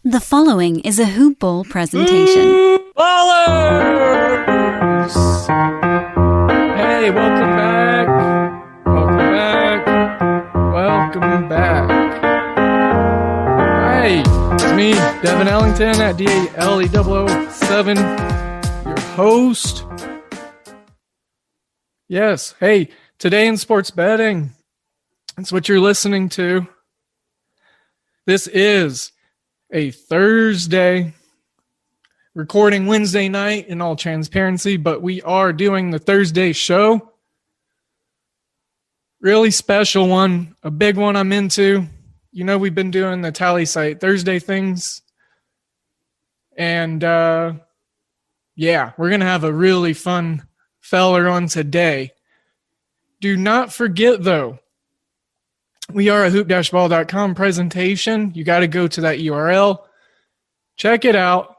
The following is a HoopBall presentation. Ballers! Hey, welcome back. Welcome back. Hey, it's me, Devin Ellington at DALE007, your host. Yes, hey, today in sports betting, that's what you're listening to. This is a Thursday, recording Wednesday night in all transparency, but we are doing the Thursday show. Really special one, a big one I'm into. You know, we've been doing the Tallysight Thursday things. And we're going to have a really fun feller on today. Do not forget, though, we are a hoop-ball.com presentation. You got to go to that URL. Check it out.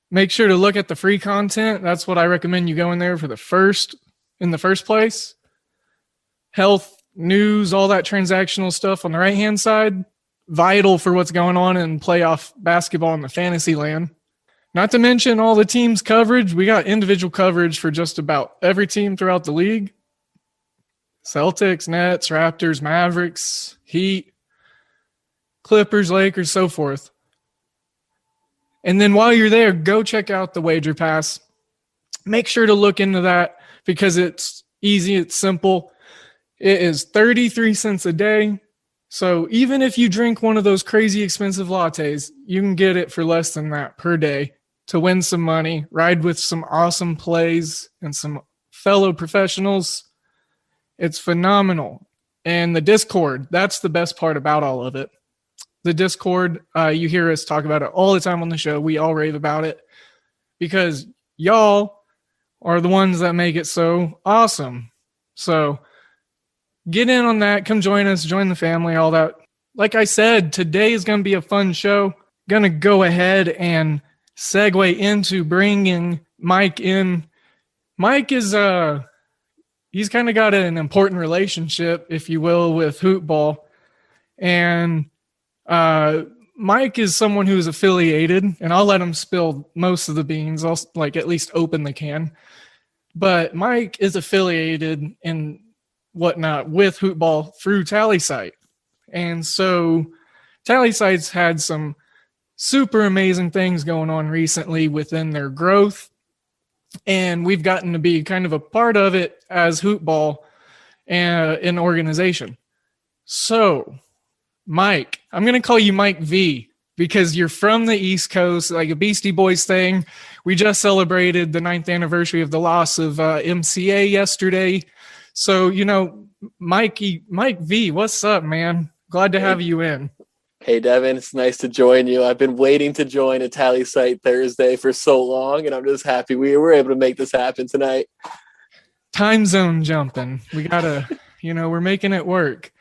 Make sure to look at the free content. That's what I recommend you go in there for in the first place. Health, news, all that transactional stuff on the right-hand side. Vital for what's going on in playoff basketball in the fantasy land. Not to mention all the teams' coverage. We got individual coverage for just about every team throughout the league. Celtics, Nets, Raptors, Mavericks, Heat, Clippers, Lakers, so forth. And then while you're there, go check out the Wager Pass. Make sure to look into that because it's easy, it's simple. It is 33 cents a day. So even if you drink one of those crazy expensive lattes, you can get it for less than that per day to win some money, ride with some awesome plays and some fellow professionals. It's phenomenal. And the Discord, that's the best part about all of it. The Discord, you hear us talk about it all the time on the show. We all rave about it because y'all are the ones that make it so awesome. So get in on that. Come join us. Join the family, all that. Like I said, today is going to be a fun show. Going to go ahead and segue into bringing Mike in. Mike is he's kind of got an important relationship, if you will, with HoopBall. And Mike is someone who's affiliated, and I'll let him spill most of the beans. I'll at least open the can. But Mike is affiliated and whatnot with HoopBall through Tallysight. And so Tallysight's had some super amazing things going on recently within their growth. And we've gotten to be kind of a part of it as HoopBall and an organization. So, Mike, I'm going to call you Mike V because you're from the East Coast, like a Beastie Boys thing. We just celebrated the 9th anniversary of the loss of MCA yesterday. So, you know, Mike V, what's up, man? Glad to have you in. Hey, Devin, it's nice to join you. I've been waiting to join a Tallysight Thursday for so long, and I'm just happy we were able to make this happen tonight. Time zone jumping. We got to, we're making it work.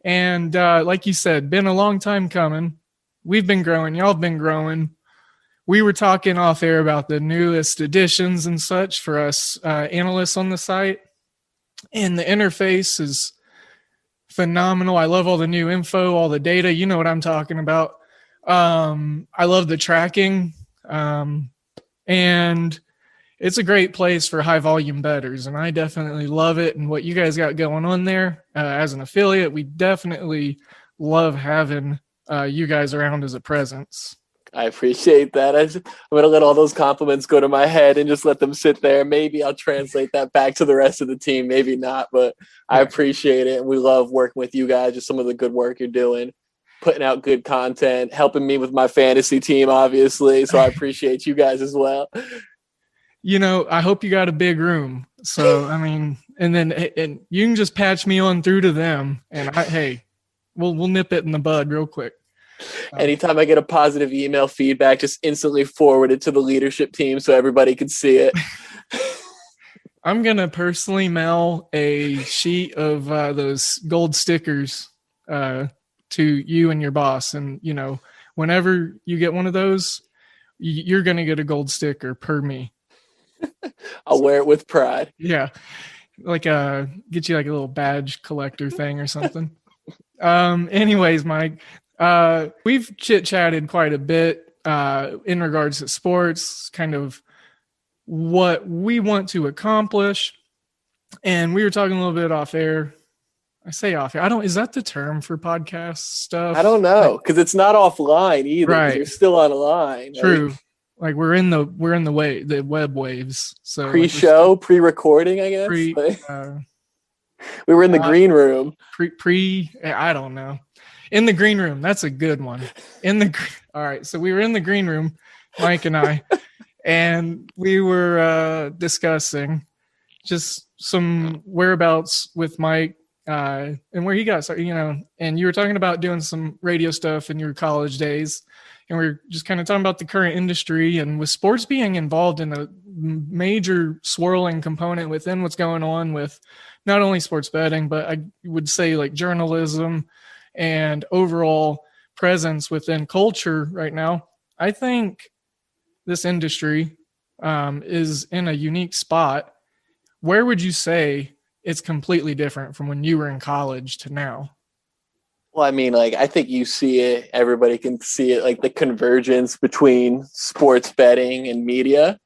And like you said, been a long time coming. We've been growing. Y'all have been growing. We were talking off air about the newest additions and such for us analysts on the site. And the interface is phenomenal. I love all the new info, all the data. You know what I'm talking about. I love the tracking. And it's a great place for high volume bettors. And I definitely love it. And what you guys got going on there as an affiliate, we definitely love having you guys around as a presence. I appreciate that. I'm going to let all those compliments go to my head and just let them sit there. Maybe I'll translate that back to the rest of the team. Maybe not, but I appreciate it. And we love working with you guys, just some of the good work you're doing, putting out good content, helping me with my fantasy team, obviously. So I appreciate you guys as well. I hope you got a big room. So, and you can just patch me on through to them. And we'll nip it in the bud real quick. Anytime I get a positive email feedback, just instantly forward it to the leadership team so everybody can see it. I'm going to personally mail a sheet of those gold stickers to you and your boss. And, whenever you get one of those, you're going to get a gold sticker per me. I'll wear it with pride. Yeah. Get you a little badge collector thing or something. Anyways, Mike, we've chit-chatted quite a bit in regards to sports, kind of what we want to accomplish. And we were talking a little bit off air. I say off air. Is that the term for podcast stuff? I don't know, because it's not offline either. Right. You're still online. True. Like we're in the web waves. So pre-show, like pre-recording, I guess. We were in the green room. I don't know. In the green room. That's a good one. All right. So we were in the green room, Mike and I, and we were discussing just some whereabouts with Mike and where he got started, and you were talking about doing some radio stuff in your college days. And we were just kind of talking about the current industry, and with sports being involved in a major swirling component within what's going on with not only sports betting, but I would say like journalism and overall presence within culture right now. I think this industry is in a unique spot. Where would you say it's completely different from when you were in college to now? Well, I mean, like, I think you see it, everybody can see it, like the convergence between sports betting and media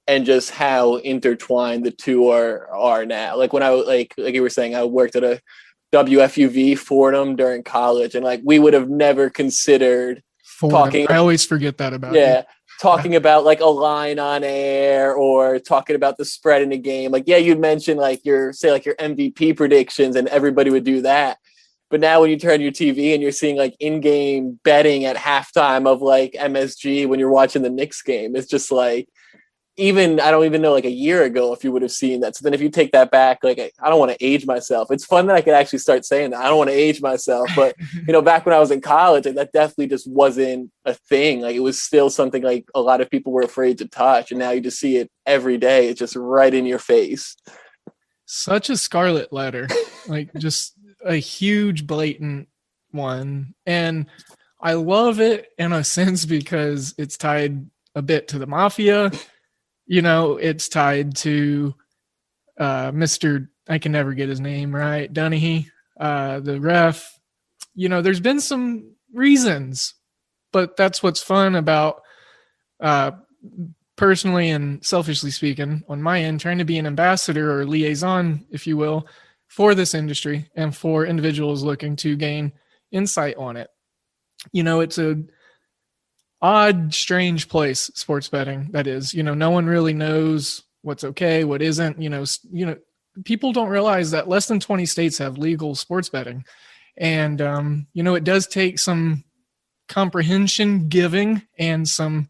and just how intertwined the two are now. Like when I, like you were saying, I worked at a WFUV Fordham during college, and like we would have never considered talking. I always forget that about you. Talking about like a line on air or talking about the spread in a game. Like, yeah, you'd mention like your MVP predictions and everybody would do that. But now when you turn your TV and you're seeing like in-game betting at halftime of like MSG when you're watching the Knicks game, it's just like, I don't even know like a year ago if you would have seen that. So then if you take that back, like, I don't want to age myself. It's fun that I could actually start saying that. I don't want to age myself. But, back when I was in college, like, that definitely just wasn't a thing. Like it was still something like a lot of people were afraid to touch. And now you just see it every day. It's just right in your face. Such a scarlet letter, like just a huge blatant one. And I love it in a sense because it's tied a bit to the mafia. It's tied to Mr. I can never get his name right, Dunahee, the ref. There's been some reasons, but that's what's fun about personally and selfishly speaking on my end, trying to be an ambassador or liaison, if you will, for this industry and for individuals looking to gain insight on it. It's a odd, strange place, sports betting, that is. No one really knows what's okay, what isn't. People don't realize that less than 20 states have legal sports betting. And, it does take some comprehension giving and some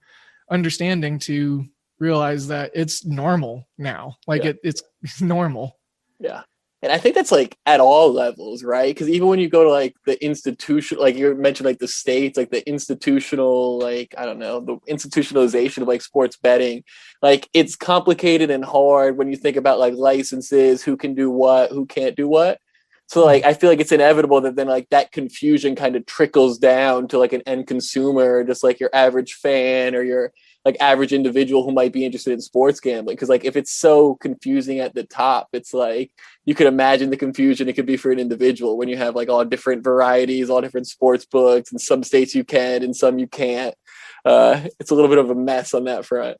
understanding to realize that it's normal now. Like it's normal. Yeah. And I think that's like at all levels, right? Because even when you go to like the institution, like you mentioned, like the states, like the institutional, like, I don't know, the institutionalization of like sports betting, like it's complicated and hard when you think about like licenses, who can do what, who can't do what. So like, I feel like it's inevitable that then like that confusion kind of trickles down to like an end consumer, just like your average fan or your like average individual who might be interested in sports gambling. Cause like, if it's so confusing at the top, it's like, you could imagine the confusion it could be for an individual when you have like all different varieties, all different sports books, in some states you can, and some you can't. It's a little bit of a mess on that front.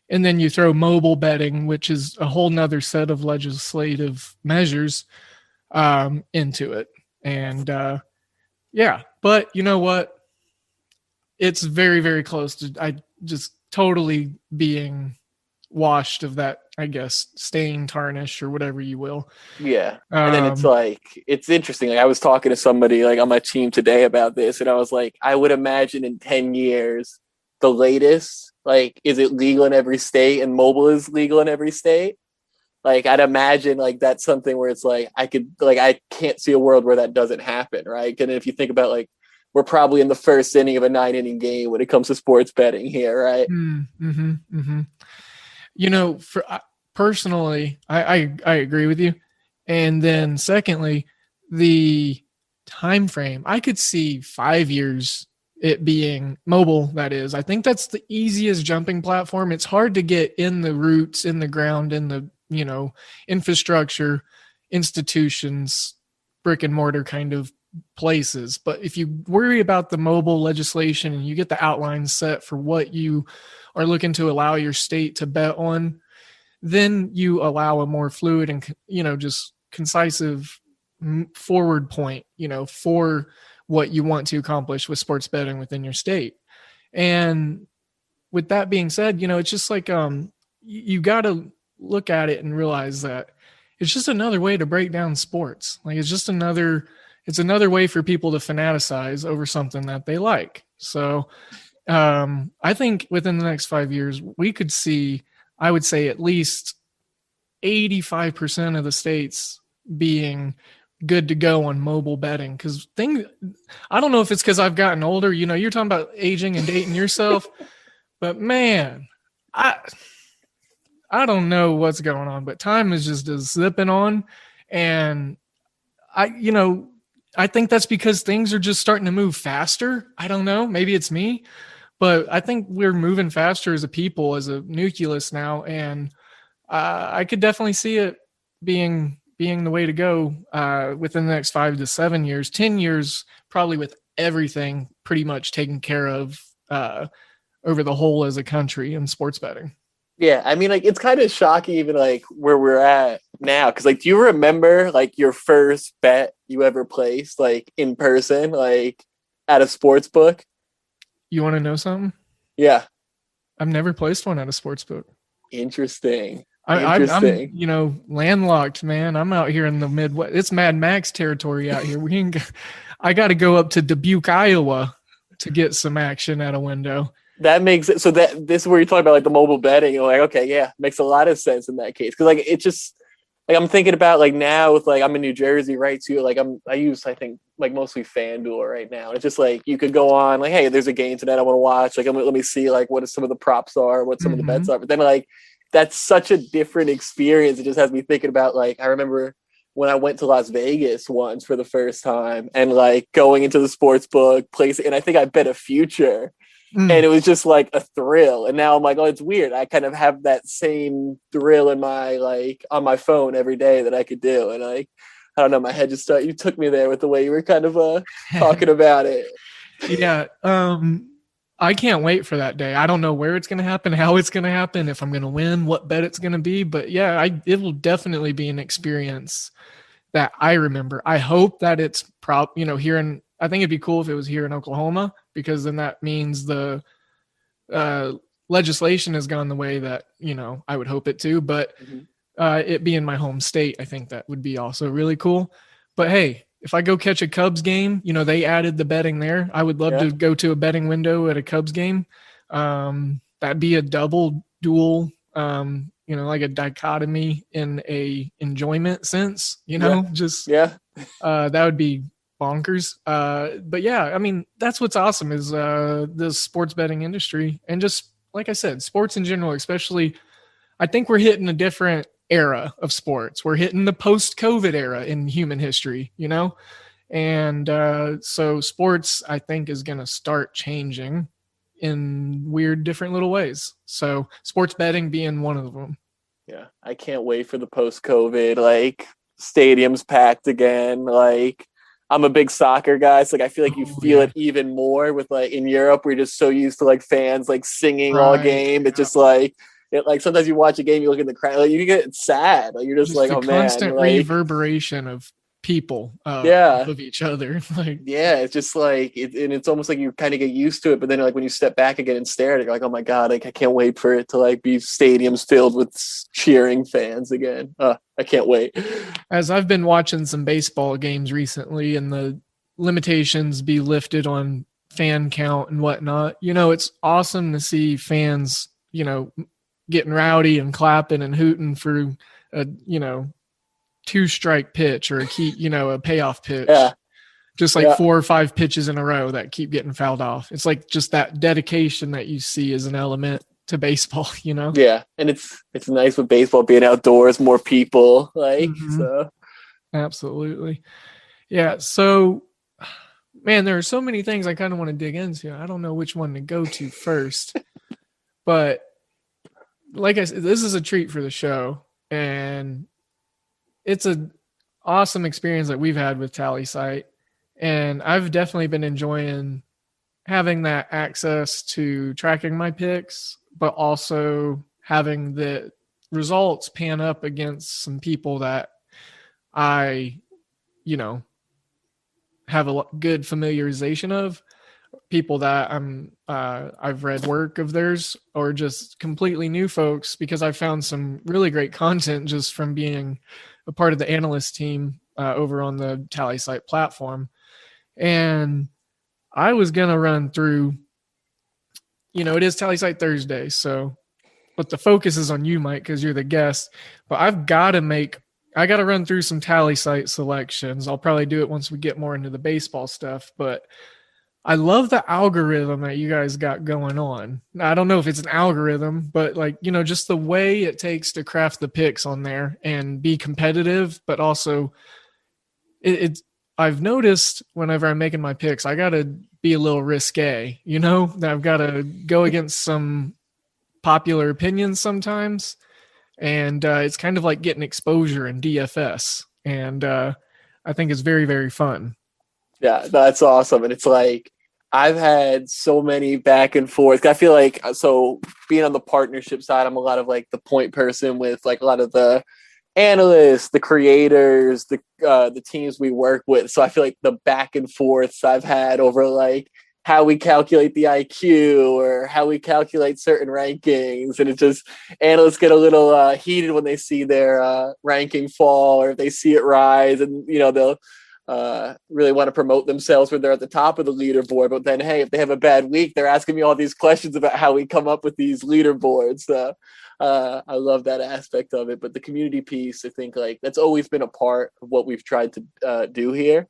And then you throw mobile betting, which is a whole nother set of legislative measures into it. And but you know what? It's very, very close to just totally being washed of that, I guess, stain, tarnish, or whatever you will. Yeah. And then it's like, it's interesting. Like I was talking to somebody like on my team today about this, and I was like, I would imagine in 10 years, the latest, like, is it legal in every state and mobile is legal in every state? Like, I'd imagine like that's something where it's like, I can't see a world where that doesn't happen. Right. And if you think about like, we're probably in the first inning of a 9-inning game when it comes to sports betting here. Right. Mm-hmm, mm-hmm. For personally, I agree with you. And then secondly, the time frame, I could see 5 years it being mobile. That is, I think that's the easiest jumping platform. It's hard to get in the roots, in the ground, in the, infrastructure, institutions, brick and mortar kind of places. But if you worry about the mobile legislation and you get the outlines set for what you are looking to allow your state to bet on, then you allow a more fluid and, just concisive forward point, for what you want to accomplish with sports betting within your state. And with that being said, it's just like, you got to look at it and realize that it's just another way to break down sports. Like it's another way for people to fanaticize over something that they like. So I think within the next 5 years, we could see, I would say, at least 85% of the states being good to go on mobile betting. Because I don't know if it's because I've gotten older. You're talking about aging and dating yourself, but man, I don't know what's going on, but time is just zipping on. And I think that's because things are just starting to move faster. I don't know. Maybe it's me, but I think we're moving faster as a people, as a nucleus now. And I could definitely see it being the way to go within the next 5 to 7 years, 10 years, probably with everything pretty much taken care of over the whole as a country in sports betting. Yeah, I mean, like, it's kind of shocking even, like, where we're at now. Because, like, do you remember, like, your first bet you ever placed, like, in person, like, at a sports book? You want to know something? Yeah. I've never placed one at a sports book. Interesting. I'm landlocked, man. I'm out here in the Midwest. It's Mad Max territory out here. I got to go up to Dubuque, Iowa to get some action at a window. That makes it so that this is where you're talking about like the mobile betting. You're like, okay, yeah, makes a lot of sense in that case. Cause like, it just like, I'm thinking about like now with like, I'm in New Jersey, right? Too. Like I use, I think like mostly FanDuel right now. It's just like, you could go on like, hey, there's a game tonight I want to watch. Like, let me see like what some of the props are, what some of the bets are. But then like, that's such a different experience. It just has me thinking about like, I remember when I went to Las Vegas once for the first time and like going into the sports book place. And I think I bet a future. And it was just like a thrill. And now I'm like, oh, it's weird. I kind of have that same thrill in my, like, on my phone every day that I could do. And like, I don't know, my head just started, you took me there with the way you were kind of talking about it. Yeah. I can't wait for that day. I don't know where it's going to happen, how it's going to happen, if I'm going to win, what bet it's going to be. But yeah, it will definitely be an experience that I remember. I hope that it's here in, I think it'd be cool if it was here in Oklahoma, because then that means the legislation has gone the way that, I would hope it to. But it being my home state, I think that would be also really cool. But hey, if I go catch a Cubs game, they added the betting there. I would love to go to a betting window at a Cubs game. That'd be a dual, like a dichotomy in a enjoyment sense, that would be bonkers. But yeah, I mean, that's what's awesome is the sports betting industry, and just like I said, sports in general, especially. I think we're hitting a different era of sports. We're hitting the post-COVID era in human history, and so sports, I think, is going to start changing in weird different little ways. So sports betting being one of them. Yeah, I can't wait for the post-COVID, like, stadiums packed again. Like, I'm a big soccer guy, so like I feel like you feel it even more with like in Europe. We're just so used to like fans like singing all game. It's just like sometimes you watch a game, you look in the crowd, like you get sad. Like you're just like, oh man, constant reverberation of people of each other. It's just like and it's almost like you kind of get used to it, but then like when you step back again and stare at it, you're like, oh my god, like I can't wait for it to like be stadiums filled with cheering fans again. I can't wait. As I've been watching some baseball games recently and the limitations be lifted on fan count and whatnot, it's awesome to see fans, getting rowdy and clapping and hooting for a, 2-strike pitch or a key, a payoff pitch. Yeah. Just like 4 or 5 pitches in a row that keep getting fouled off. It's like just that dedication that you see as an element to baseball, Yeah. And it's nice with baseball being outdoors, more people, so. Absolutely. Yeah. So, man, there are so many things I kind of want to dig into. I don't know which one to go to first, but like I said, this is a treat for the show, and it's an awesome experience that we've had with Tallysight. And I've definitely been enjoying having that access to tracking my picks, but also having the results pan up against some people that I, you know, have a good familiarization of, people that I've read work of theirs, or just completely new folks, because I found some really great content just from being a part of the analyst team over on the Tallysight platform. And I was going to run through, it is Tallysight Thursday, so, but the focus is on you, Mike, because you're the guest. But I got to run through some Tallysight selections. I'll probably do it once we get more into the baseball stuff, but I love the algorithm that you guys got going on. I don't know if it's an algorithm, but just the way it takes to craft the picks on there and be competitive, but also it's, I've noticed whenever I'm making my picks, I got to be a little risque, that I've got to go against some popular opinions sometimes. And it's kind of like getting exposure in DFS. And I think it's very, very fun. Yeah, that's awesome. And it's like, I've had so many back and forth. I feel like, so being on the partnership side, I'm a lot of like the point person with like a lot of the analysts, the creators, the teams we work with. So I feel like the back and forths I've had over like how we calculate the IQ or how we calculate certain rankings. And it just, analysts get a little heated when they see their ranking fall, or if they see it rise, and, they'll really want to promote themselves when they're at the top of the leaderboard. But then, hey, if they have a bad week, they're asking me all these questions about how we come up with these leaderboards. So I love that aspect of it. But the community piece, I think like that's always been a part of what we've tried to do here.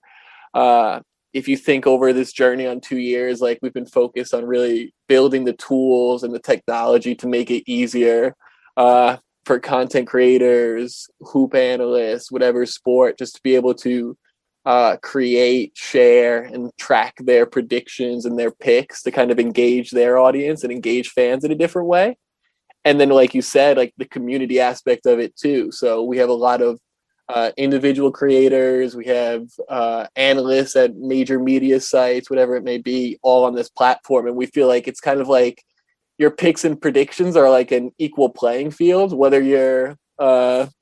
If you think over this journey on 2 years, like we've been focused on really building the tools and the technology to make it easier for content creators, hoop analysts, whatever sport, just to be able to create, share, and track their predictions and their picks to kind of engage their audience and engage fans in a different way. And then, like you said, like the community aspect of it too. So we have a lot of individual creators, we have analysts at major media sites, whatever it may be, all on this platform. And we feel like it's kind of like your picks and predictions are like an equal playing field, whether you're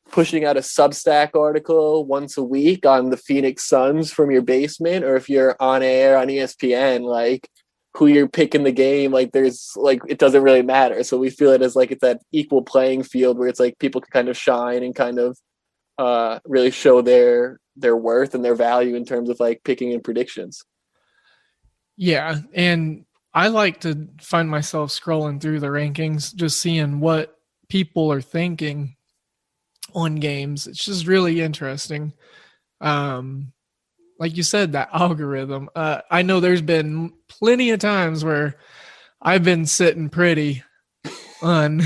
pushing out a Substack article once a week on the Phoenix Suns from your basement, or if you're on air on ESPN, like who you're picking the game, like there's like, it doesn't really matter. So we feel it as like it's that equal playing field where it's like people can kind of shine and kind of really show their worth and their value in terms of like picking and predictions. Yeah. And I like to find myself scrolling through the rankings, just seeing what people are thinking on games. It's just really interesting. Like you said, that algorithm, I know there's been plenty of times where I've been sitting pretty on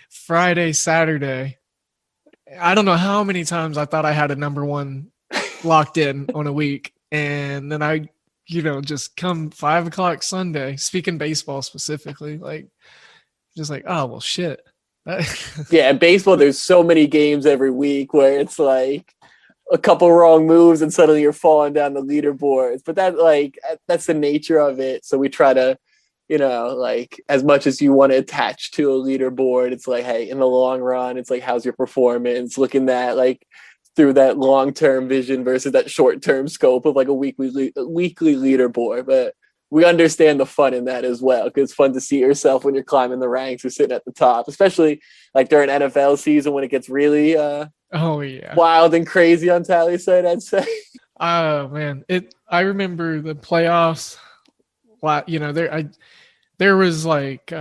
Friday, Saturday. I don't know how many times I thought I had a number one locked in on a week. And then I, just come 5 o'clock Sunday, speaking baseball specifically, like, just like, oh, well, shit. Yeah, in baseball, there's so many games every week where it's like a couple wrong moves and suddenly you're falling down the leaderboards. But that's the nature of it. So we try to, like as much as you want to attach to a leaderboard, it's like, hey, in the long run, it's like, how's your performance? Looking at like through that long-term vision versus that short-term scope of like a weekly leaderboard. But we understand the fun in that as well, because it's fun to see yourself when you're climbing the ranks or sitting at the top, especially like during NFL season when it gets really wild and crazy on Tallysight, I'd say. Oh man, I remember the playoffs. There was like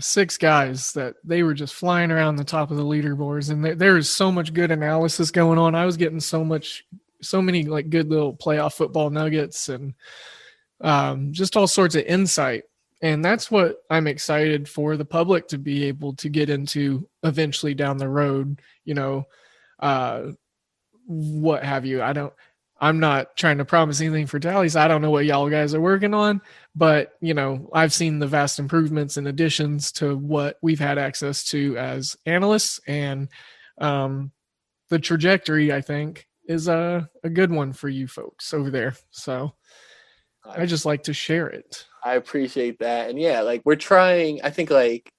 6 guys that they were just flying around the top of the leaderboards, and there is so much good analysis going on. I was getting so many like good little playoff football nuggets and just all sorts of insight. And that's what I'm excited for the public to be able to get into eventually down the road, what have you. I'm not trying to promise anything for tallies. I don't know what y'all guys are working on, but I've seen the vast improvements and additions to what we've had access to as analysts, and the trajectory, I think, is a good one for you folks over there. So I just like to share it. I appreciate that. And yeah, like we're trying, I think like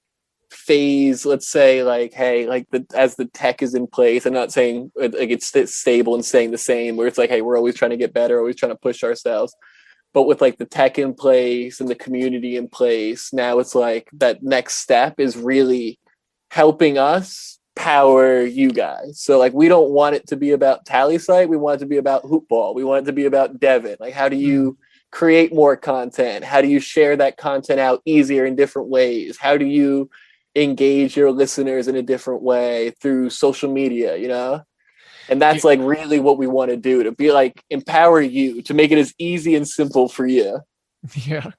phase, let's say like, hey, like as the tech is in place, I'm not saying like it's stable and staying the same, where it's like, hey, we're always trying to get better, always trying to push ourselves. But with like the tech in place and the community in place, now it's like that next step is really helping us power you guys. So like we don't want it to be about Tallysight, we want it to be about HoopBall, we want it to be about Devin. Like how do you create more content? How do you share that content out easier in different ways? How do you engage your listeners in a different way through social media, you know? And that's like really what we want to do, to be like empower you, to make it as easy and simple for you. Yeah.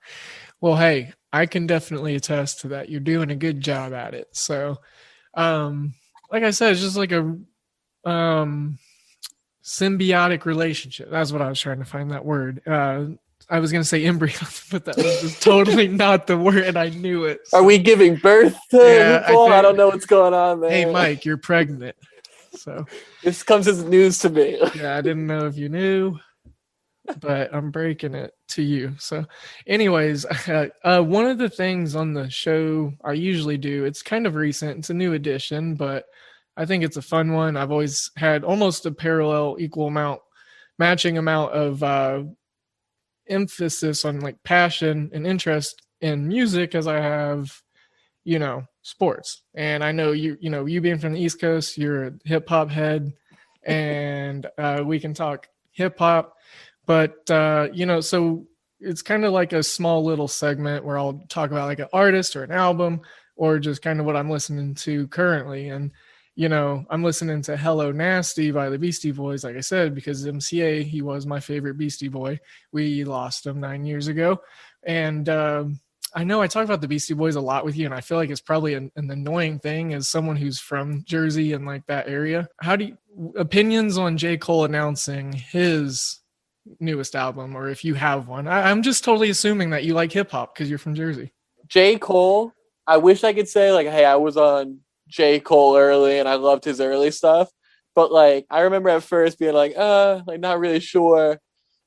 Well, hey, I can definitely attest to that. You're doing a good job at it. So, like I said, it's just like a symbiotic relationship. That's what I was trying to find, that word. I was going to say embryo, but that was just totally not the word, and I knew it. So. Are we giving birth to HoopBall? I don't know what's going on there. Hey, Mike, you're pregnant. So this comes as news to me. Yeah, I didn't know if you knew, but I'm breaking it to you. So anyways, one of the things on the show I usually do, it's kind of recent, it's a new addition, but I think it's a fun one. I've always had almost a parallel, matching amount of emphasis on like passion and interest in music as I have, sports. And I know you being from the East Coast, you're a hip hop head, and we can talk hip hop, but so it's kind of like a small little segment where I'll talk about like an artist or an album or just kind of what I'm listening to currently. And I'm listening to Hello Nasty by the Beastie Boys, like I said, because MCA, he was my favorite Beastie Boy. We lost him 9 years ago. And I know I talk about the Beastie Boys a lot with you, and I feel like it's probably an annoying thing as someone who's from Jersey and like that area. How do you, opinions on J. Cole announcing his newest album, or if you have one? I'm just totally assuming that you like hip hop because you're from Jersey. J. Cole, I wish I could say like, hey, I was on J. Cole early and I loved his early stuff, but like I remember at first being like not really sure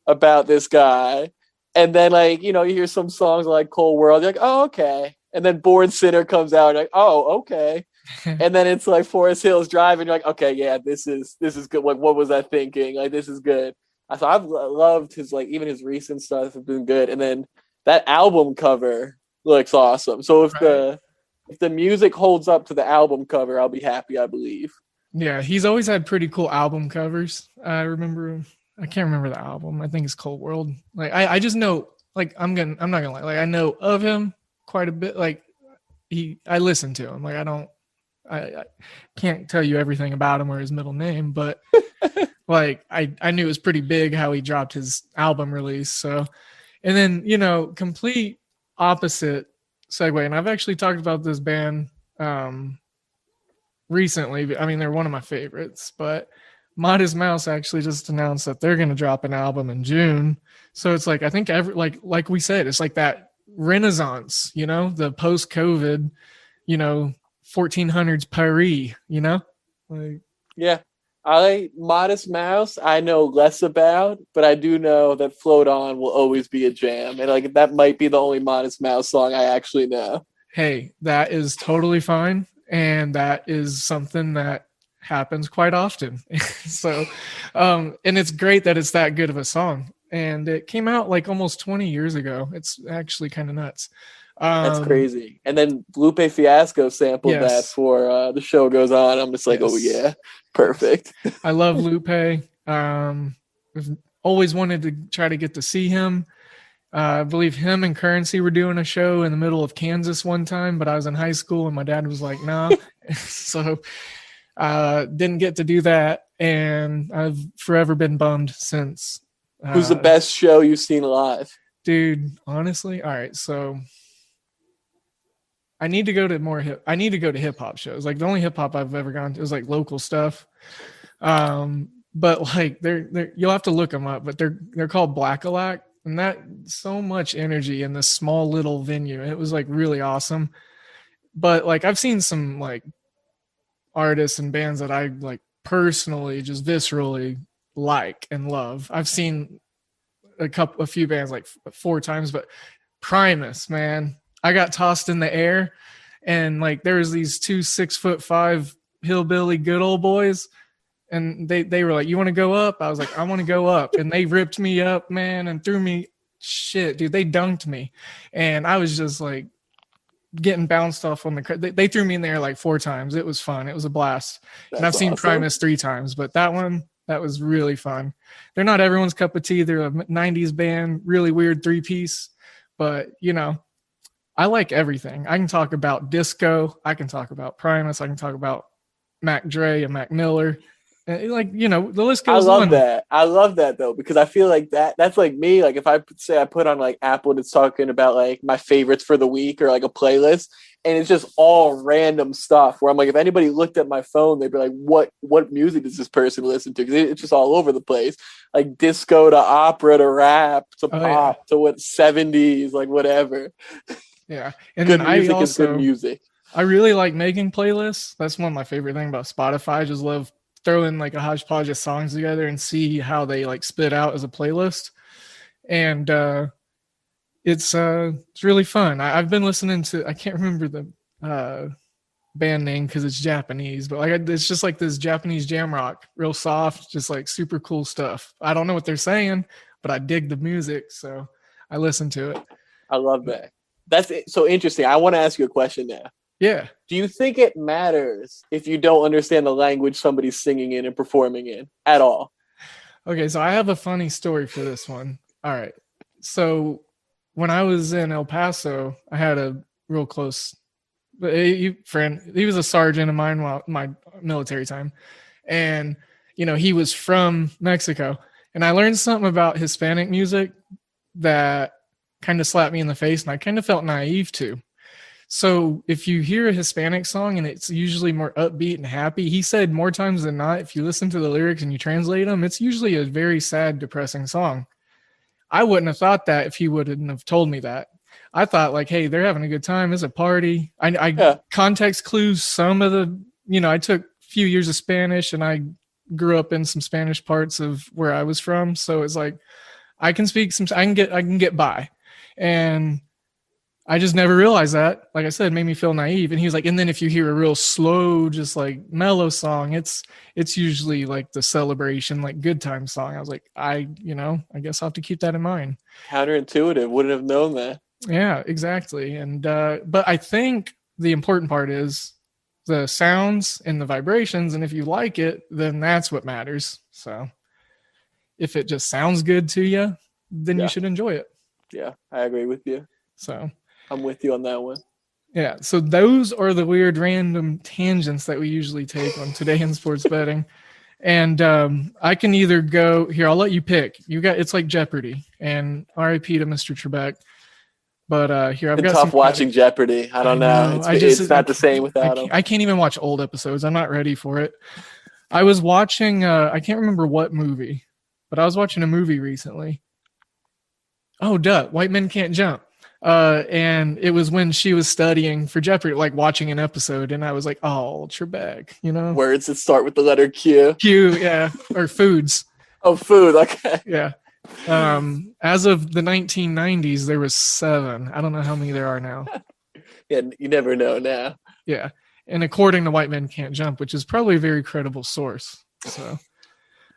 about this guy. And then like, you hear some songs like Cold World, you're like, oh, okay. And then Born Sinner comes out, and you're like, oh, okay. And then it's like Forest Hills Drive, and you're like, okay, yeah, this is good. Like, what was I thinking? Like, this is good. So I've loved his, like, even his recent stuff has been good. And then that album cover looks awesome. So if the music holds up to the album cover, I'll be happy, I believe. Yeah, he's always had pretty cool album covers. I can't remember the album. I think it's Cold World. Like I just know, like I'm not gonna lie, like I know of him quite a bit. Like I listen to him. Like I can't tell you everything about him or his middle name, but like I knew it was pretty big how he dropped his album release. So, and then complete opposite segue. And I've actually talked about this band recently. I mean, they're one of my favorites, but Modest Mouse actually just announced that they're going to drop an album in June. So it's like, I think like we said, it's like that renaissance, the post-COVID, 1400s Paris, like, yeah. Modest Mouse, I know less about, but I do know that Float On will always be a jam. And like, that might be the only Modest Mouse song I actually know. Hey, that is totally fine. And that is something that happens quite often. So and it's great that it's that good of a song, and it came out like almost 20 years ago. It's actually kind of nuts. That's crazy. And then Lupe Fiasco sampled that for The Show Goes On. I'm just like, oh yeah, perfect. I love Lupe. I've always wanted to try to get to see him. I believe him and Currency were doing a show in the middle of Kansas one time, but I was in high school and my dad was like, no. So didn't get to do that, and I've forever been bummed since. Who's the best show you've seen live? Dude, honestly, all right, so I need to go to hip hop shows. Like the only hip hop I've ever gone to is like local stuff. But like they're you'll have to look them up, but they're called Black-A-Lack, and that so much energy in this small little venue. It was like really awesome. But like I've seen some like artists and bands that I like personally just viscerally like and love. I've seen a few bands like 4 times, but Primus, man, I got tossed in the air, and like there was these 2 6'5" hillbilly good old boys, and they were like, "You want to go up?" I was like, "I want to go up," and they ripped me up, man, and threw me. Shit, dude, they dunked me, and I was just like getting bounced off on the. They threw me in there like 4 times. It was fun. It was a blast. And I've seen Primus 3 times, but that was really fun. They're not everyone's cup of tea. They're a 90s band, really weird 3-piece, but I like everything. I can talk about disco. I can talk about Primus. I can talk about Mac Dre and Mac Miller. Like, the list goes on. I love that though, because I feel like that's like me. Like if I say I put on like Apple and it's talking about like my favorites for the week or like a playlist, and it's just all random stuff where I'm like, if anybody looked at my phone, they'd be like, what music does this person listen to? Because it's just all over the place, like disco to opera to rap to pop to what 70s, like whatever. Yeah, and good music is good music. I really like making playlists. That's one of my favorite things about Spotify. I just love throwing like a hodgepodge of songs together and see how they like spit out as a playlist. And it's really fun. I've been listening to, I can't remember the band name because it's Japanese, but like it's just like this Japanese jam rock, real soft, just like super cool stuff. I don't know what they're saying, but I dig the music, so I listen to it. I love that. That's so interesting. I want to ask you a question now. Yeah. Do you think it matters if you don't understand the language somebody's singing in and performing in at all? Okay, so I have a funny story for this one. All right. So when I was in El Paso, I had a real close friend. He was a sergeant of mine while my military time. And, he was from Mexico. And I learned something about Hispanic music that kind of slapped me in the face, and I kind of felt naive to. So if you hear a Hispanic song and it's usually more upbeat and happy, he said more times than not, if you listen to the lyrics and you translate them, it's usually a very sad, depressing song. I wouldn't have thought that if he wouldn't have told me that. I thought like, hey, they're having a good time. It's a party. I context clues some of the, I took a few years of Spanish and I grew up in some Spanish parts of where I was from. So it's like, I can get by. And I just never realized that. Like I said, it made me feel naive. And he was like, and then if you hear a real slow, just like mellow song, it's usually like the celebration, like good time song. I was like, I guess I'll have to keep that in mind. Counterintuitive. Wouldn't have known that. Yeah, exactly. And, but I think the important part is the sounds and the vibrations. And if you like it, then that's what matters. So if it just sounds good to you, then you should enjoy it. Yeah, I agree with you. So I'm with you on that one. Yeah, so those are the weird random tangents that we usually take on Today in Sports Betting. And I can either go here, I'll let you pick. It's like Jeopardy, and RIP to Mr. Trebek. But here I've got tough watching Jeopardy. I don't know. It's not the same without him. I can't even watch old episodes. I'm not ready for it. I was watching I can't remember what movie, but I was watching a movie recently. Oh, duh, White Men Can't Jump. And it was when she was studying for Jeopardy, like watching an episode, and I was like, oh, Trebek, Words that start with the letter Q. Q, yeah, or foods. Oh, food, okay. Yeah. As of the 1990s, there was 7. I don't know how many there are now. Yeah, you never know now. Yeah. And according to White Men Can't Jump, which is probably a very credible source. So,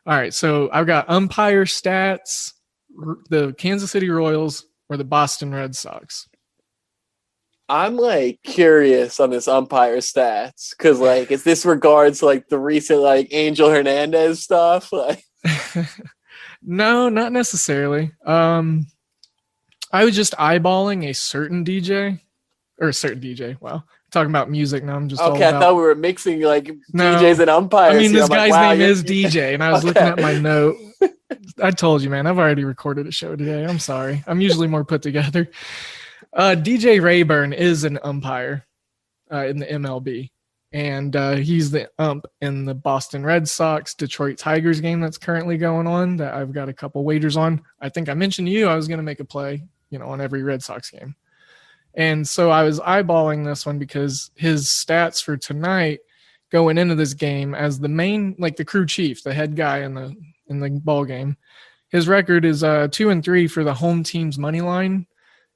all right. So I've got Umpire Stats, the Kansas City Royals, or the Boston Red Sox. I'm like curious on this Umpire Stats because like is this regards to like the recent like Angel Hernandez stuff? Like No, not necessarily. I was just eyeballing a certain DJ. Wow. Talking about music now. I'm just okay. I thought we were mixing like DJs and umpires. I mean, this guy's name is DJ, and I was looking at my note. I told you, man. I've already recorded a show today. I'm sorry. I'm usually more put together. DJ Rayburn is an umpire in the MLB, and he's the ump in the Boston Red Sox Detroit Tigers game that's currently going on. That I've got a couple wagers on. I think I mentioned to you I was going to make a play, on every Red Sox game. And so I was eyeballing this one because his stats for tonight going into this game as the main, like the crew chief, the head guy in in the ball game. His record is 2-3 for the home team's money line,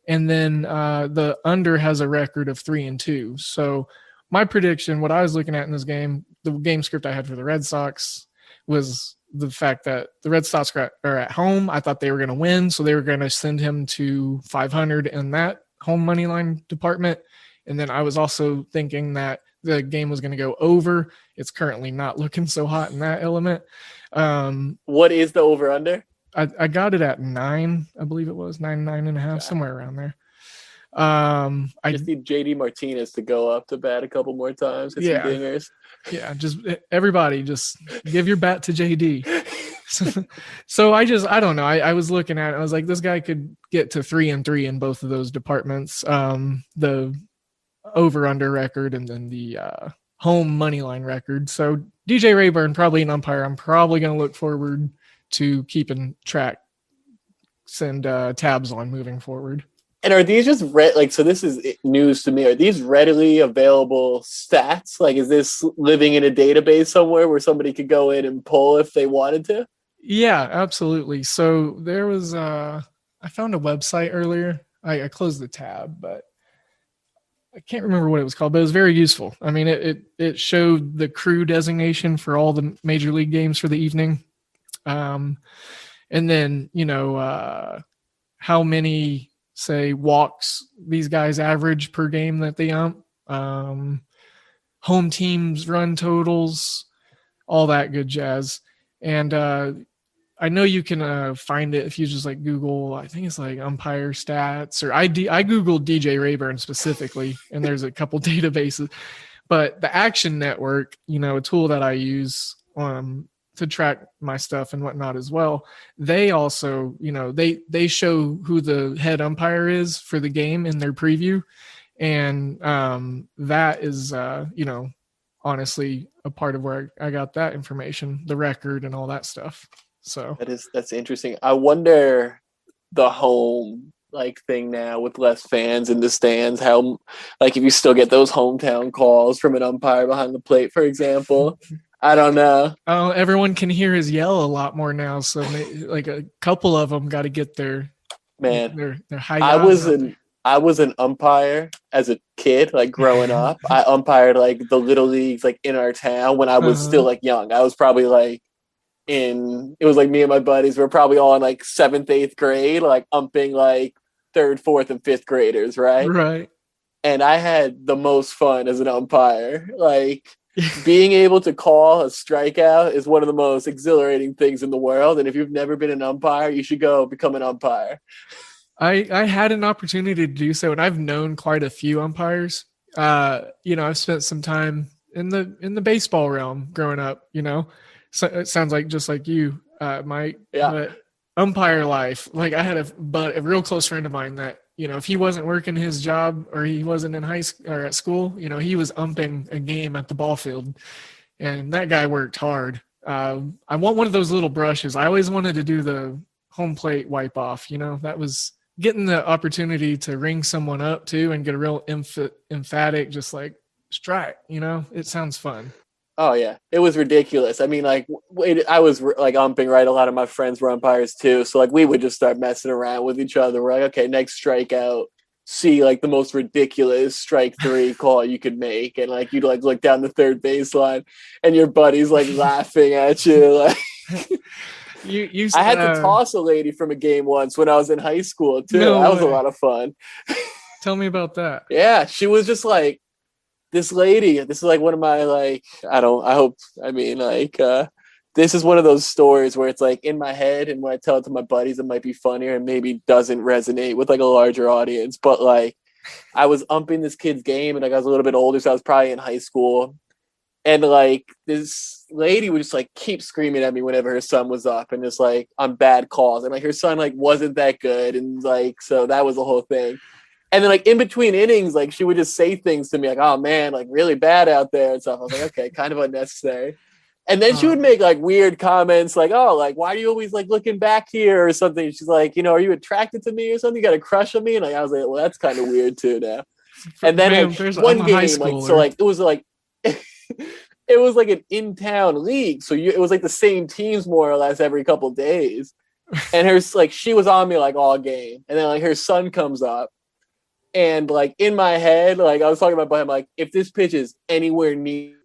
and then the under has a record of 3-2. So my prediction, what I was looking at in this game, the game script I had for the Red Sox was the fact that the Red Sox are at home. I thought they were going to win, so they were going to send him to 500 in that home money line department. And then I was also thinking that the game was going to go over. It's currently not looking so hot in that element. What is the over under? I got it at 9, I believe it was 9.5, somewhere around there. I just need JD Martinez to go up to bat a couple more times. Hit some dingers. Yeah, just everybody just give your bat to JD. So I don't know. I was looking at it. I was like, this guy could get to 3-3 in both of those departments. The over-under record and then the home money line record. So DJ Rayburn, probably an umpire I'm probably going to look forward to keeping track, send tabs on moving forward. And are these just so this is news to me. Are these readily available stats? Like, is this living in a database somewhere where somebody could go in and pull if they wanted to? Yeah, absolutely. So there was, I found a website earlier. I closed the tab, but I can't remember what it was called, but it was very useful. I mean, it showed the crew designation for all the major league games for the evening. And then, how many, say, walks these guys average per game that they ump, home teams run totals, all that good jazz. And I know you can find it if you just like Google, I think it's like Umpire Stats, or I Googled DJ Rayburn specifically, and there's a couple databases. But the Action Network, a tool that I use to track my stuff and whatnot as well, they also, they show who the head umpire is for the game in their preview. And that is, honestly a part of where I got that information, the record and all that stuff. So that's interesting. I wonder the home thing now with less fans in the stands, how if you still get those hometown calls from an umpire behind the plate, for example. I don't know. Oh, everyone can hear his yell a lot more now. So a couple of them got to get their high. I was an umpire as a kid, growing up. I umpired the little leagues in our town when I was still young. I was probably it was me and my buddies were probably all in 7th, 8th grade, umping 3rd, 4th, and 5th graders, right? Right. And I had the most fun as an umpire. Being able to call a strikeout is one of the most exhilarating things in the world. And if you've never been an umpire, you should go become an umpire. I had an opportunity to do so, and I've known quite a few umpires. I've spent some time in the baseball realm growing up, So it sounds like just like you, Mike. Yeah. But umpire life, I had a real close friend of mine that, if he wasn't working his job or he wasn't in high school or at school, he was umping a game at the ball field, and that guy worked hard. I want one of those little brushes. I always wanted to do the home plate wipe off. That was getting the opportunity to ring someone up too and get a real emphatic, just strike. It sounds fun. Oh yeah, it was ridiculous. I mean, I was umping, right? A lot of my friends were umpires too, so we would just start messing around with each other. We're okay, next strikeout, see the most ridiculous strike 3 call you could make, and you'd look down the third baseline, and your buddy's laughing at you. I had to toss a lady from a game once when I was in high school too. No that was way. A lot of fun. Tell me about that. Yeah, she was just this lady, this is one of my this is one of those stories where it's in my head, and when I tell it to my buddies it might be funnier and maybe doesn't resonate with a larger audience. But I was umping this kid's game, and I was a little bit older, so I was probably in high school, and this lady would just keep screaming at me whenever her son was up, and just on bad calls, and her son wasn't that good, and so that was the whole thing. And then in between innings, she would just say things to me oh man, really bad out there and stuff. I was okay, kind of unnecessary. And then she would make weird comments oh, why are you always looking back here or something? She's are you attracted to me or something? You got a crush on me? And I was well, that's kind of weird too now. And then one game, it was it was like an in-town league. So it was like the same teams more or less every couple of days. And she was on me like all game. And then like her son comes up. And like in my head, like I was talking about him, like if this pitch is anywhere near,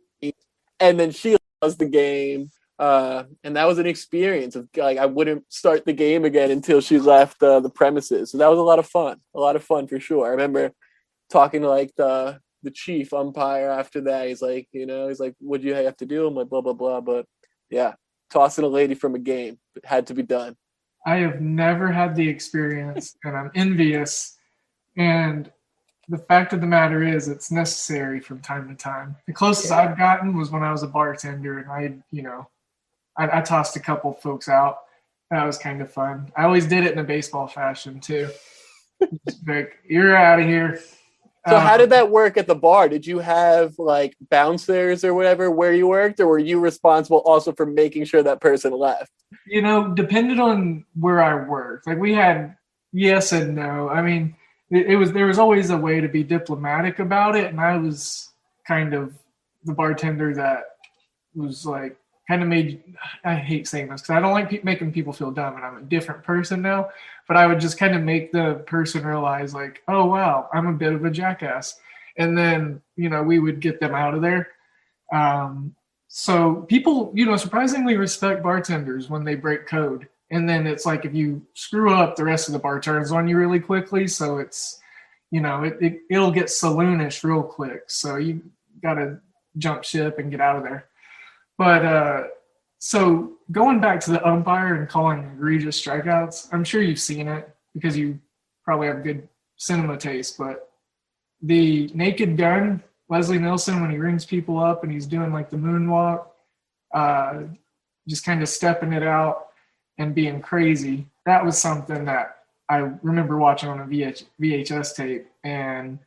and then she lost the game. And that was an experience of like I wouldn't start the game again until she left the premises. So that was a lot of fun for sure. I remember talking to like the chief umpire after that. He's like, what do you have to do? I'm like, blah blah blah. But yeah, tossing a lady from a game, it had to be done. I have never had the experience, and I'm envious. And the fact of the matter is, it's necessary from time to time. The closest I've gotten was when I was a bartender, and I tossed a couple folks out. That was kind of fun. I always did it in a baseball fashion too. Like, you're out of here. So how did that work at the bar? Did you have like bouncers or whatever where you worked, or were you responsible also for making sure that person left? Depended on where I worked. Like we had yes and no. I mean, there was always a way to be diplomatic about it, and I was kind of the bartender that was like kind of made. I hate saying this because I don't like making people feel dumb, and I'm a different person now. But I would just kind of make the person realize, like, oh wow, I'm a bit of a jackass, and then we would get them out of there. So people, surprisingly respect bartenders when they break code. And then it's like if you screw up, the rest of the bar turns on you really quickly. So it's, it'll get saloonish real quick. So you got to jump ship and get out of there. But so going back to the umpire and calling egregious strikeouts, I'm sure you've seen it because you probably have good cinema taste. But the Naked Gun, Leslie Nielsen, when he rings people up and he's doing like the moonwalk, just kind of stepping it out and being crazy. That was something that I remember watching on a VHS tape and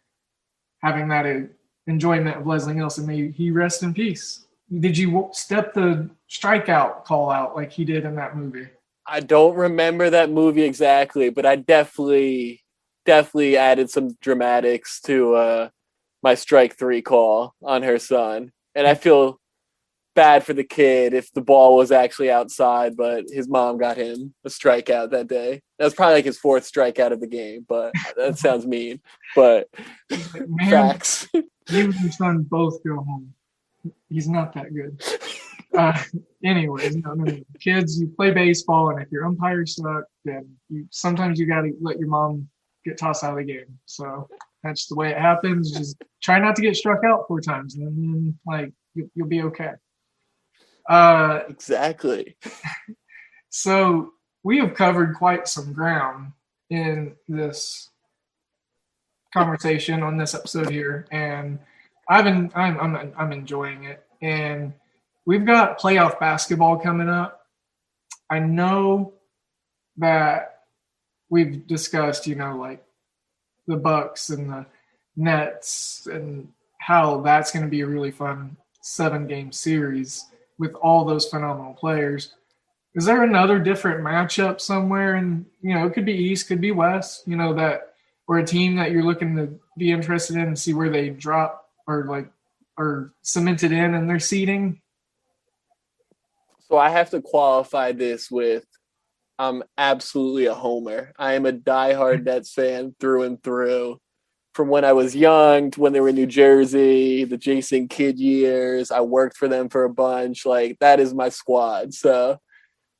having that enjoyment of Leslie Nielsen. May he rest in peace. Did you step the strikeout call out like he did in that movie? I don't remember that movie exactly, but I definitely added some dramatics to my strike 3 call on her son. And I feel bad for the kid if the ball was actually outside, but his mom got him a strikeout that day. That was probably like his 4th strikeout of the game, but that sounds mean. But man, facts. You and your son both go home. He's not that good. Anyways, no. Kids, you play baseball, and if your umpires suck, then sometimes you got to let your mom get tossed out of the game. So that's the way it happens. Just try not to get struck out 4 times, and then like you'll be okay. Exactly. So we have covered quite some ground in this conversation on this episode here, and I'm enjoying it. And we've got playoff basketball coming up. I know that we've discussed, like the Bucks and the Nets and how that's going to be a really fun 7-game series with all those phenomenal players. Is there another different matchup somewhere? And, it could be East, could be West, that or a team that you're looking to be interested in and see where they drop or cemented in their seeding? So I have to qualify this with I'm absolutely a homer. I am a diehard Nets fan through and through. From when I was young to when they were in New Jersey, the Jason Kidd years, I worked for them for a bunch. Like, that is my squad. So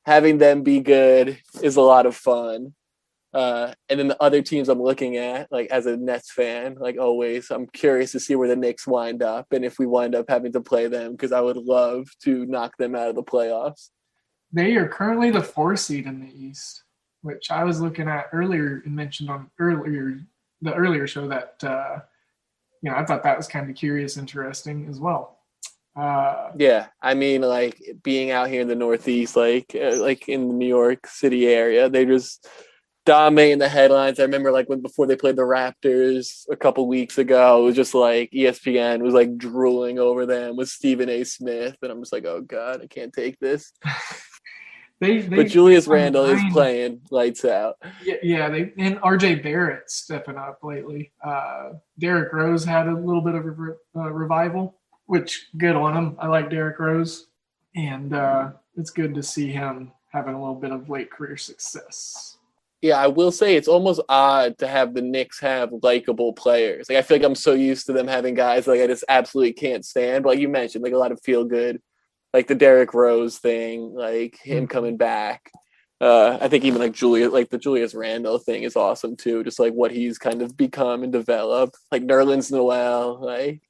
having them be good is a lot of fun. And then the other teams I'm looking at, like as a Nets fan, like always, I'm curious to see where the Knicks wind up and if we wind up having to play them, because I would love to knock them out of the playoffs. They are currently the 4th seed in the East, which I was looking at earlier and mentioned on the earlier show that, I thought that was kind of curious, interesting as well. Yeah, I mean, like being out here in the Northeast, like in the New York City area, they just dominating the headlines. I remember before they played the Raptors a couple weeks ago, it was just like ESPN was like drooling over them with Stephen A. Smith, and I'm just like, oh God, I can't take this. But Julius Randle is playing lights out. Yeah, and RJ Barrett's stepping up lately. Derrick Rose had a little bit of a revival. which good on him. I like Derrick Rose, and it's good to see him having a little bit of late career success. Yeah, I will say it's almost odd to have the Knicks have likable players. Like I feel like I'm so used to them having guys like I just absolutely can't stand. But like you mentioned, like a lot of feel good, like the Derrick Rose thing, like him coming back. I think even like the Julius Randle thing is awesome too. Just like what he's kind of become and developed. Like Nerlens Noel, like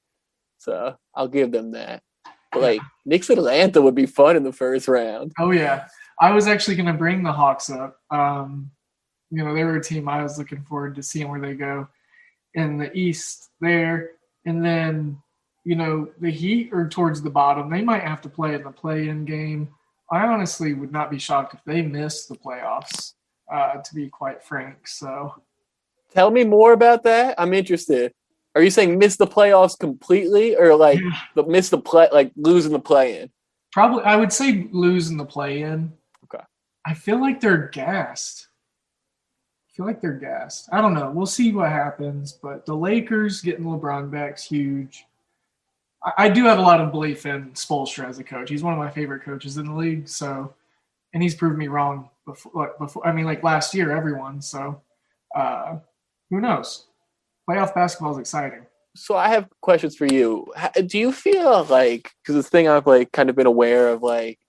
so I'll give them that. But like Knicks Atlanta would be fun in the first round. Oh yeah, I was actually going to bring the Hawks up. They were a team I was looking forward to seeing where they go in the East there. And then, the Heat are towards the bottom. They might have to play in the play-in game. I honestly would not be shocked if they missed the playoffs, to be quite frank. So, tell me more about that. I'm interested. Are you saying miss the playoffs completely, or like miss the play, like losing the play-in? Probably, I would say losing the play-in. Okay. I feel like they're gassed. I don't know. We'll see what happens. But the Lakers getting LeBron back is huge. I do have a lot of belief in Spoelstra as a coach. He's one of my favorite coaches in the league. So, and he's proved me wrong before. Like last year, everyone. So, who knows? Playoff basketball is exciting. So I have questions for you. Do you feel like, because this thing I've like kind of been aware of, like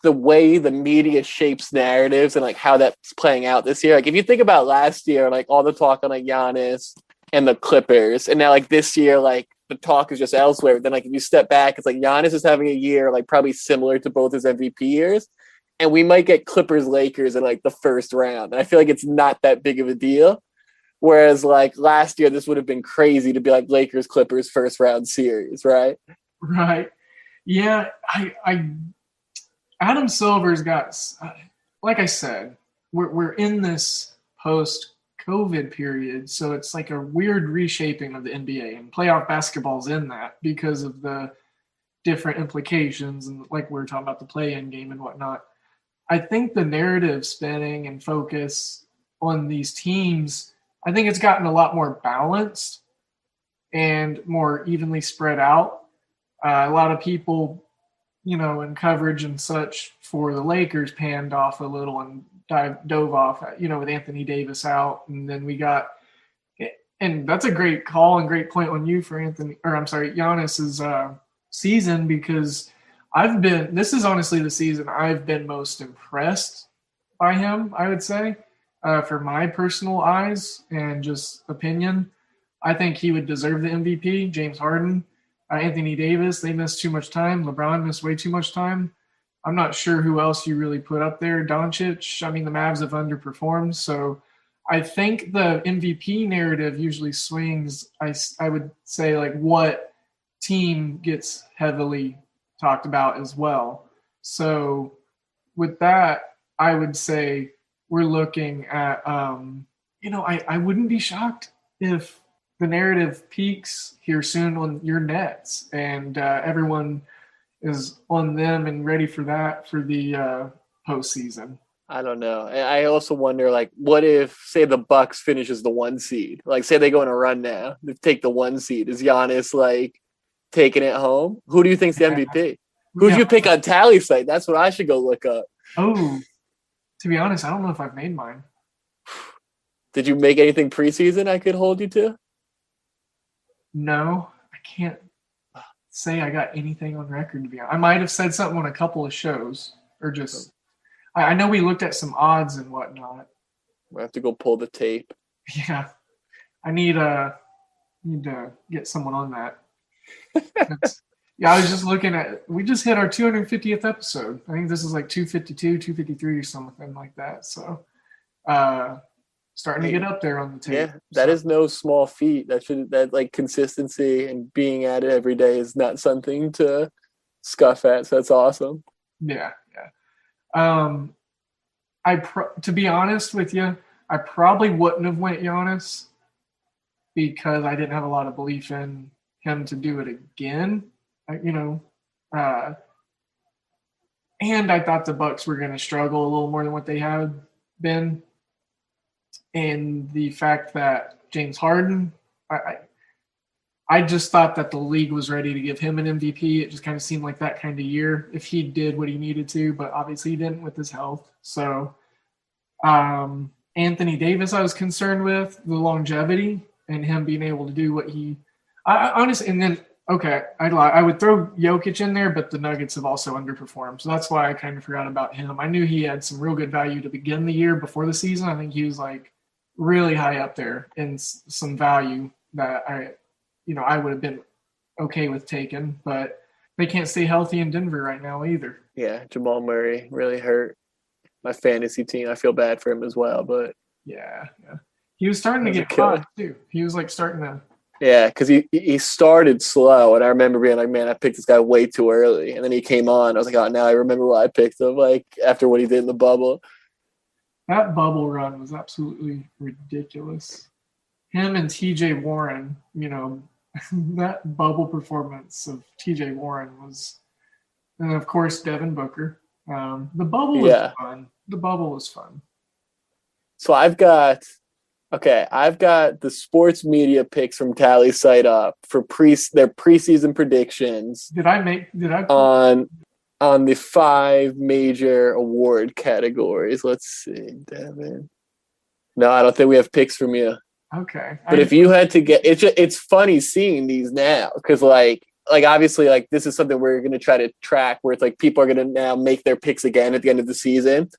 the way the media shapes narratives and like how that's playing out this year. Like if you think about last year, like all the talk on like Giannis and the Clippers, and now like this year, like the talk is just elsewhere. But then like if you step back, it's like Giannis is having a year like probably similar to both his MVP years, and we might get Clippers Lakers in like the first round. And I feel like it's not that big of a deal. Whereas like last year, this would have been crazy to be like Lakers Clippers first round series, right? Right. Yeah. I Adam Silver's got, like I said, we're in this post-COVID period, so it's like a weird reshaping of the NBA, and playoff basketball's in that because of the different implications, and like we were talking about the play-in game and whatnot. I think the narrative spinning and focus on these teams, I think it's gotten a lot more balanced and more evenly spread out. A lot of people in coverage and such for the Lakers panned off a little and dove off, with Anthony Davis out. And then we got, and that's a great call and great point on you for Giannis's season, because this is honestly the season I've been most impressed by him, I would say, for my personal eyes and just opinion. I think he would deserve the MVP. James Harden, Anthony Davis, they missed too much time. LeBron missed way too much time. I'm not sure who else you really put up there. Doncic, the Mavs have underperformed. So I think the MVP narrative usually swings, I would say, like what team gets heavily talked about as well. So with that, I would say we're looking at, I wouldn't be shocked if the narrative peaks here soon on your Nets, and everyone is on them and ready for that for the postseason. I don't know. And I also wonder, like, what if, say, the Bucks finishes the 1 seed? Like, say they go on a run now, they take the 1 seed. Is Giannis like taking it home? Who do you think's the MVP? Who'd you pick on Tallysight? That's what I should go look up. Oh, to be honest, I don't know if I've made mine. Did you make anything preseason I could hold you to? No, I can't say I got anything on record, to be honest. I might have said something on a couple of shows, or just I know we looked at some odds and whatnot. We'll have to go pull the tape. Yeah, I need to get someone on that. I was just looking at. We just hit our 250th episode. I think this is like 252, 253, or something like that. So, starting to get up there on the tape. Yeah, that is no small feat. That like consistency and being at it every day is not something to scuff at. So that's awesome. Yeah. To be honest with you, I probably wouldn't have went Giannis because I didn't have a lot of belief in him to do it again. And I thought the Bucks were going to struggle a little more than what they had been. And the fact that James Harden, I I just thought that the league was ready to give him an MVP. It just kind of seemed like that kind of year if he did what he needed to, but obviously he didn't with his health. So Anthony Davis, I was concerned with the longevity and him being able to do what I honestly, and then, okay, I would throw Jokic in there, but the Nuggets have also underperformed. So that's why I kind of forgot about him. I knew he had some real good value to begin the year before the season. I think he was like really high up there in some value that I would have been okay with taking, but they can't stay healthy in Denver right now either. Yeah, Jamal Murray really hurt my fantasy team. I feel bad for him as well, but yeah. He was starting to get hot too. He was like starting to. Yeah, because he started slow, and I remember being like, man, I picked this guy way too early, and then he came on. I was like, oh, now I remember why I picked him. Like after what he did in the bubble. That bubble run was absolutely ridiculous. Him and TJ Warren, that bubble performance of TJ Warren was, and of course Devin Booker. The bubble was fun. The bubble was fun. So I've got the sports media picks from Tallysight up for their preseason predictions. Did I on the 5 major award categories? Let's see, Devin. No, I don't think we have picks from you. Okay. But if you had to get, it's funny seeing these now because like obviously like this is something we're going to try to track where it's like people are going to now make their picks again at the end of the season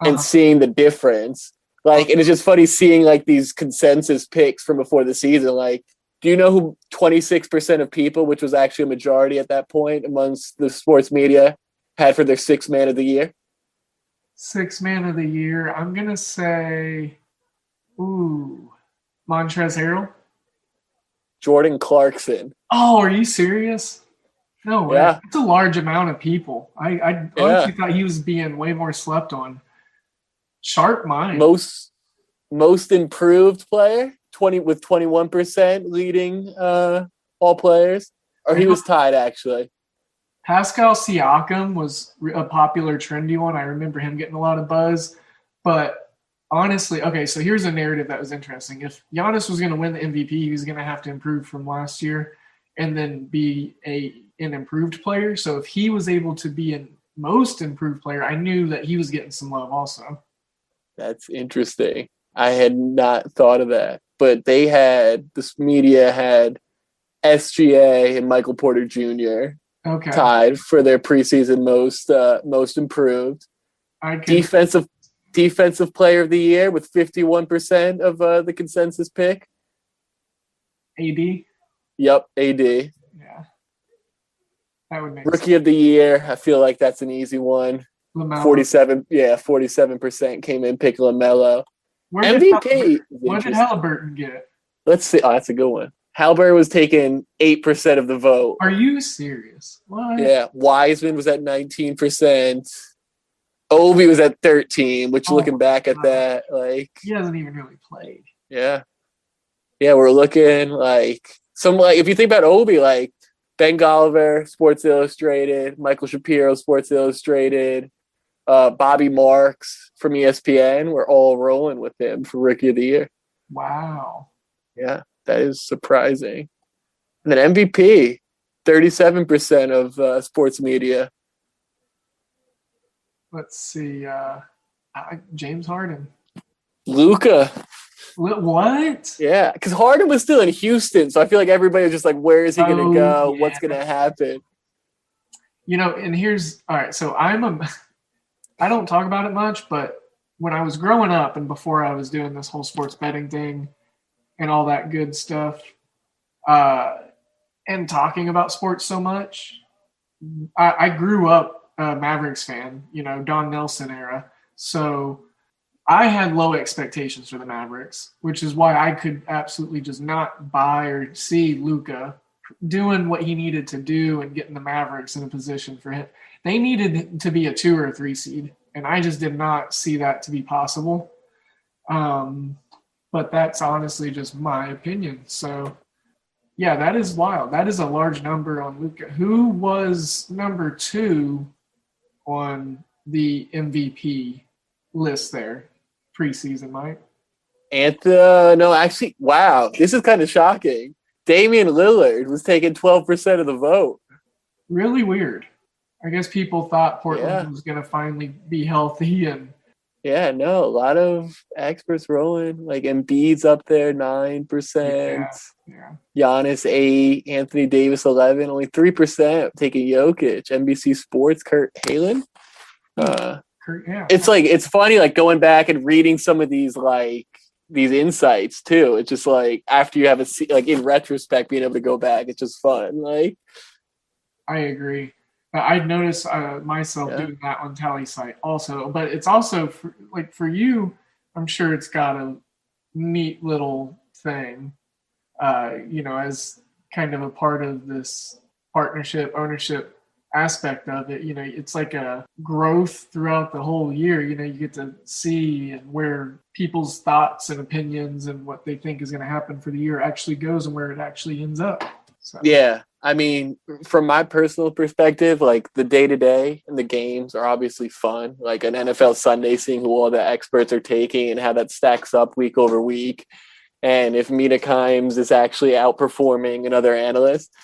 and seeing the difference. Like, and it's just funny seeing like these consensus picks from before the season. Like, do you know who 26% of people, which was actually a majority at that point amongst the sports media, had for their 6th man of the year? 6th man of the year. I'm going to say, Montrezl Harrell. Jordan Clarkson. Oh, are you serious? No way. Yeah. It's a large amount of people. I honestly thought he was being way more slept on. Sharp mind. Most improved player, 21% leading all players. Or he was tied actually. Pascal Siakam was a popular, trendy one. I remember him getting a lot of buzz. But honestly, okay, so here's a narrative that was interesting. If Giannis was going to win the MVP, he was going to have to improve from last year and then be an improved player. So if he was able to be a most improved player, I knew that he was getting some love also. That's interesting. I had not thought of that. But this media had SGA and Michael Porter Jr. Tied for their preseason most improved. Defensive player of the year with 51% of the consensus pick. AD? Yep, AD. Yeah. That would make Rookie sense. of the year, I feel like that's an easy one. LaMelo. 47% came in, pick LaMelo. MVP. What did Halliburton get? Let's see. Oh, that's a good one. Halliburton was taking 8% of the vote. Are you serious? What? Yeah. Wiseman was at 19%. Obi was at 13%, which looking back at that, like he hasn't even really played. Yeah. Yeah, we're looking like if you think about Obi, like Ben Golliver, Sports Illustrated, Michael Shapiro, Sports Illustrated, Bobby Marks from ESPN, we're all rolling with him for Rookie of the Year. Wow. Yeah, that is surprising. And then MVP, 37% of sports media. Let's see. James Harden. Luka. What? Yeah, because Harden was still in Houston, so I feel like everybody was just like, where is he going to go? Yeah. What's going to happen? And here's – all right, so I don't talk about it much, but when I was growing up and before I was doing this whole sports betting thing and all that good stuff and talking about sports so much, I grew up a Mavericks fan, Don Nelson era. So I had low expectations for the Mavericks, which is why I could absolutely just not buy or see Luka doing what he needed to do and getting the Mavericks in a position for him. They needed to be a 2 or a 3 seed, and I just did not see that to be possible. But that's honestly just my opinion. So, yeah, that is wild. That is a large number on Luka. Who was number 2 on the MVP list there preseason, Mike? No, actually, wow. This is kind of shocking. Damian Lillard was taking 12% of the vote. Really weird. I guess people thought Portland was going to finally be healthy. And yeah, no, a lot of experts rolling. Like Embiid's up there, 9%. Yeah. Giannis 8, Anthony Davis 11, only 3% taking Jokic. NBC Sports, Kurt Haaland. It's like it's funny, like going back and reading some of these insights too. It's just like after you have like in retrospect, being able to go back, it's just fun. Like, I agree. I'd noticed myself doing that on Tallysight also, but it's also for you. I'm sure it's got a neat little thing, as kind of a part of this partnership ownership aspect of it. It's like a growth throughout the whole year. You get to see and where people's thoughts and opinions and what they think is going to happen for the year actually goes and where it actually ends up. So. Yeah. I mean, from my personal perspective, like the day-to-day and the games are obviously fun. Like an NFL Sunday, seeing who all the experts are taking and how that stacks up week over week. And if Mina Kimes is actually outperforming another analyst.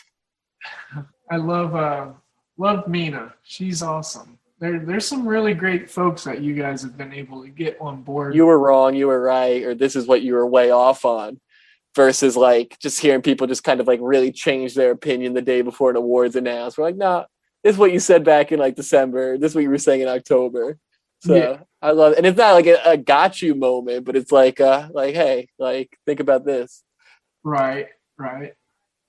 I love Mina. She's awesome. There's some really great folks that you guys have been able to get on board. You were wrong, you were right, or this is what you were way off on. Versus like just hearing people just kind of like really change their opinion the day before an award's announced. We're like, nah, this is what you said back in like December. This is what you were saying in October. So I love it. And it's not like a got you moment, but it's like hey, like think about this. Right.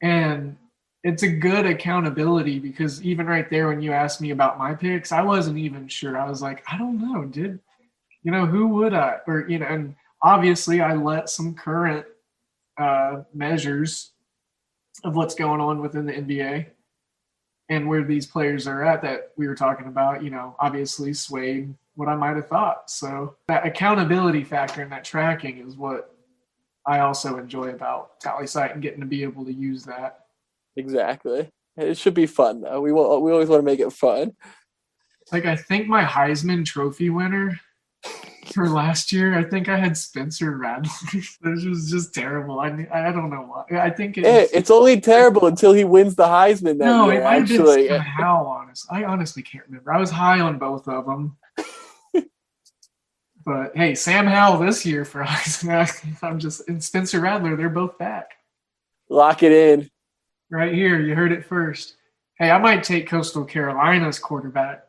And it's a good accountability because even right there when you asked me about my picks, I wasn't even sure. I was like, I don't know. Who would I? Or and obviously I let some current measures of what's going on within the NBA and where these players are at that we were talking about, obviously swayed what I might have thought. So that accountability factor and that tracking is what I also enjoy about Tallysight and getting to be able to use that. Exactly. It should be fun though. We always want to make it fun. Like I think my Heisman Trophy winner for last year, I think I had Spencer Rattler. This was just terrible. I don't know why. I think it's only terrible until he wins the Heisman. No, it might have been Sam Howell. I honestly can't remember. I was high on both of them. But hey, Sam Howell this year for Heisman. And Spencer Rattler. They're both back. Lock it in. Right here, you heard it first. Hey, I might take Coastal Carolina's quarterback.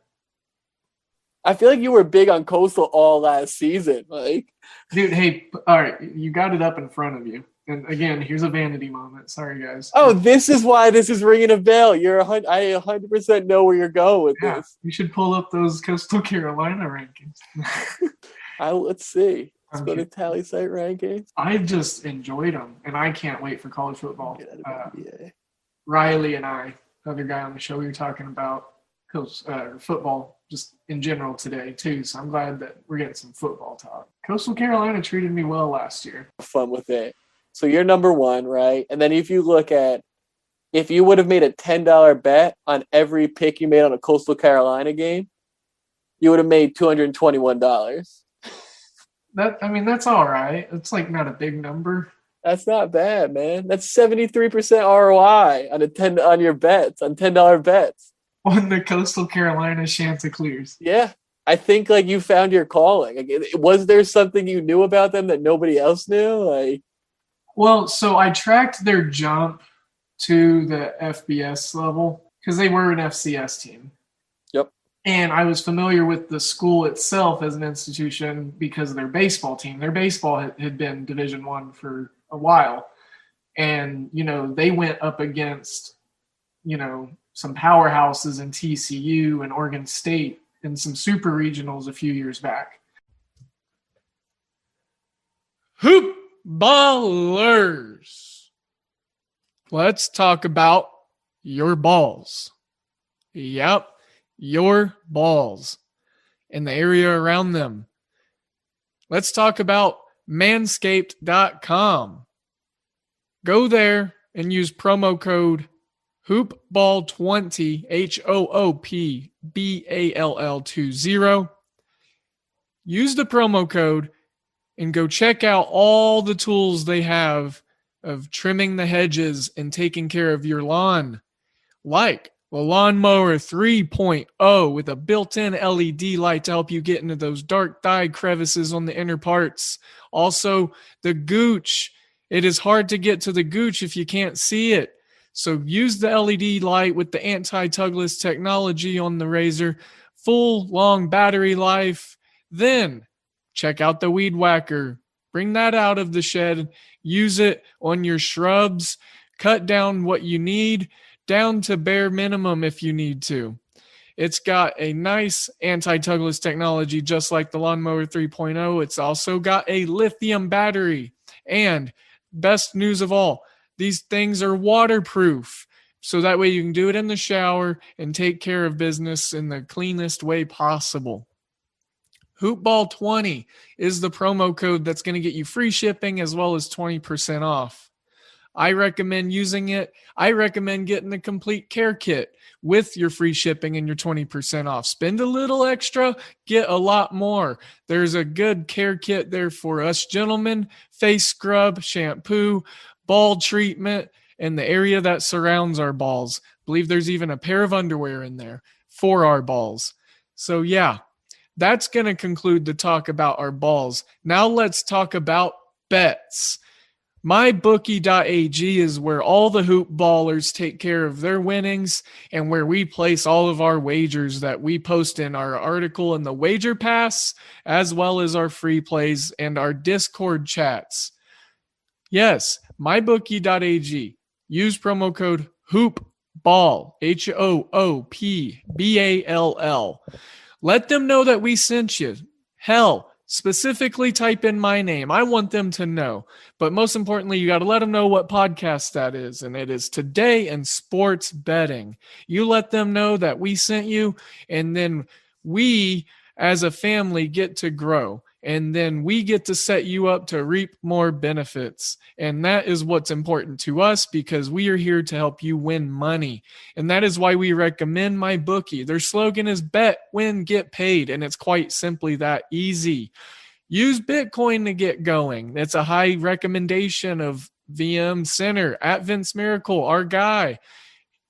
I feel like you were big on Coastal all last season. Like, dude, hey, all right, you got it up in front of you. And again, here's a vanity moment. Sorry, guys. Oh, this is why this is ringing a bell. I 100% know where you're going with this. You should pull up those Coastal Carolina rankings. Let's see. Let's go to Tallysight rankings. I just enjoyed them, and I can't wait for college football. Riley and I, other guy on the show, we were talking about football just in general today too, so I'm glad that we're getting some football talk. Coastal Carolina treated me well last year. Fun with it. So you're number one, right? And then if you look at if you would have made a $10 bet on every pick you made on a Coastal Carolina game, you would have made $221. That's all right. It's like not a big number. That's not bad, man. That's 73% ROI on your bets, on $10 bets. On the Coastal Carolina Chanticleers. Yeah. I think like you found your calling. Like, was there something you knew about them that nobody else knew? Well, so I tracked their jump to the FBS level because they were an FCS team. Yep. And I was familiar with the school itself as an institution because of their baseball team. Their baseball had been Division I for a while. And, they went up against, some powerhouses in TCU and Oregon State and some super regionals a few years back. Hoop ballers. Let's talk about your balls. Yep, your balls and the area around them. Let's talk about manscaped.com. Go there and use promo code HoopBall20, HoopBall20. Use the promo code and go check out all the tools they have of trimming the hedges and taking care of your lawn, like the Lawnmower 3.0 with a built-in LED light to help you get into those dark dyed crevices on the inner parts. Also, the Gooch. It is hard to get to the Gooch if you can't see it. So use the LED light with the anti-tugless technology on the razor, full long battery life. Then check out the Weed Whacker. Bring that out of the shed. Use it on your shrubs. Cut down what you need, down to bare minimum if you need to. It's got a nice anti-tugless technology just like the Lawnmower 3.0. It's also got a lithium battery. And best news of all, these things are waterproof. So that way you can do it in the shower and take care of business in the cleanest way possible. HoopBall20 is the promo code that's going to get you free shipping as well as 20% off. I recommend using it. I recommend getting the complete care kit with your free shipping and your 20% off. Spend a little extra, get a lot more. There's a good care kit there for us gentlemen. Face scrub, shampoo, ball treatment, and the area that surrounds our balls. I believe there's even a pair of underwear in there for our balls. So yeah, that's going to conclude the talk about our balls. Now let's talk about bets. MyBookie.ag is where all the hoop ballers take care of their winnings and where we place all of our wagers that we post in our article in the Wager Pass, as well as our free plays and our Discord chats. Yes, MyBookie.ag. Use promo code HoopBall, HoopBall. Let them know that we sent you. Hell, specifically type in my name. I want them to know. But most importantly, you got to let them know what podcast that is. And it is Today in Sports Betting. You let them know that we sent you, and then we as a family get to grow. And then we get to set you up to reap more benefits. And that is what's important to us because we are here to help you win money. And that is why we recommend MyBookie. Their slogan is bet, win, get paid. And it's quite simply that easy. Use Bitcoin to get going. It's a high recommendation of VM Center at Vince Miracle, our guy.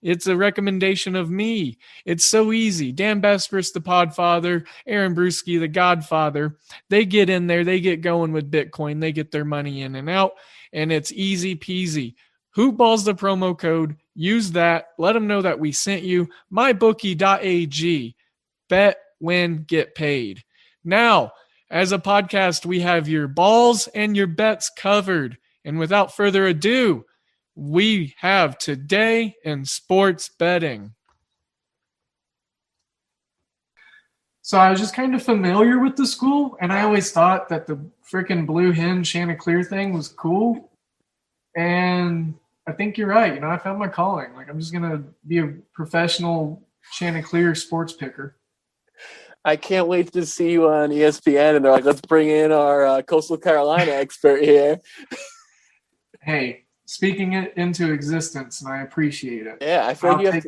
It's a recommendation of me. It's so easy. Dan Besbris, the Podfather, Aaron Brewski, the Godfather, they get in there, they get going with Bitcoin, they get their money in and out, and it's easy peasy. HoopBall's the promo code. Use that. Let them know that we sent you. MyBookie.ag. Bet, win, get paid. Now, as a podcast, we have your balls and your bets covered. And without further ado, we have Today in Sports Betting. So I was just kind of familiar with the school, and I always thought that the freaking Blue Hen Chanticleer thing was cool. And I think you're right. I found my calling. I'm just going to be a professional Chanticleer sports picker. I can't wait to see you on ESPN, and they're like, let's bring in our Coastal Carolina expert here. Hey. Speaking it into existence, and I appreciate it. Yeah, I feel like I'll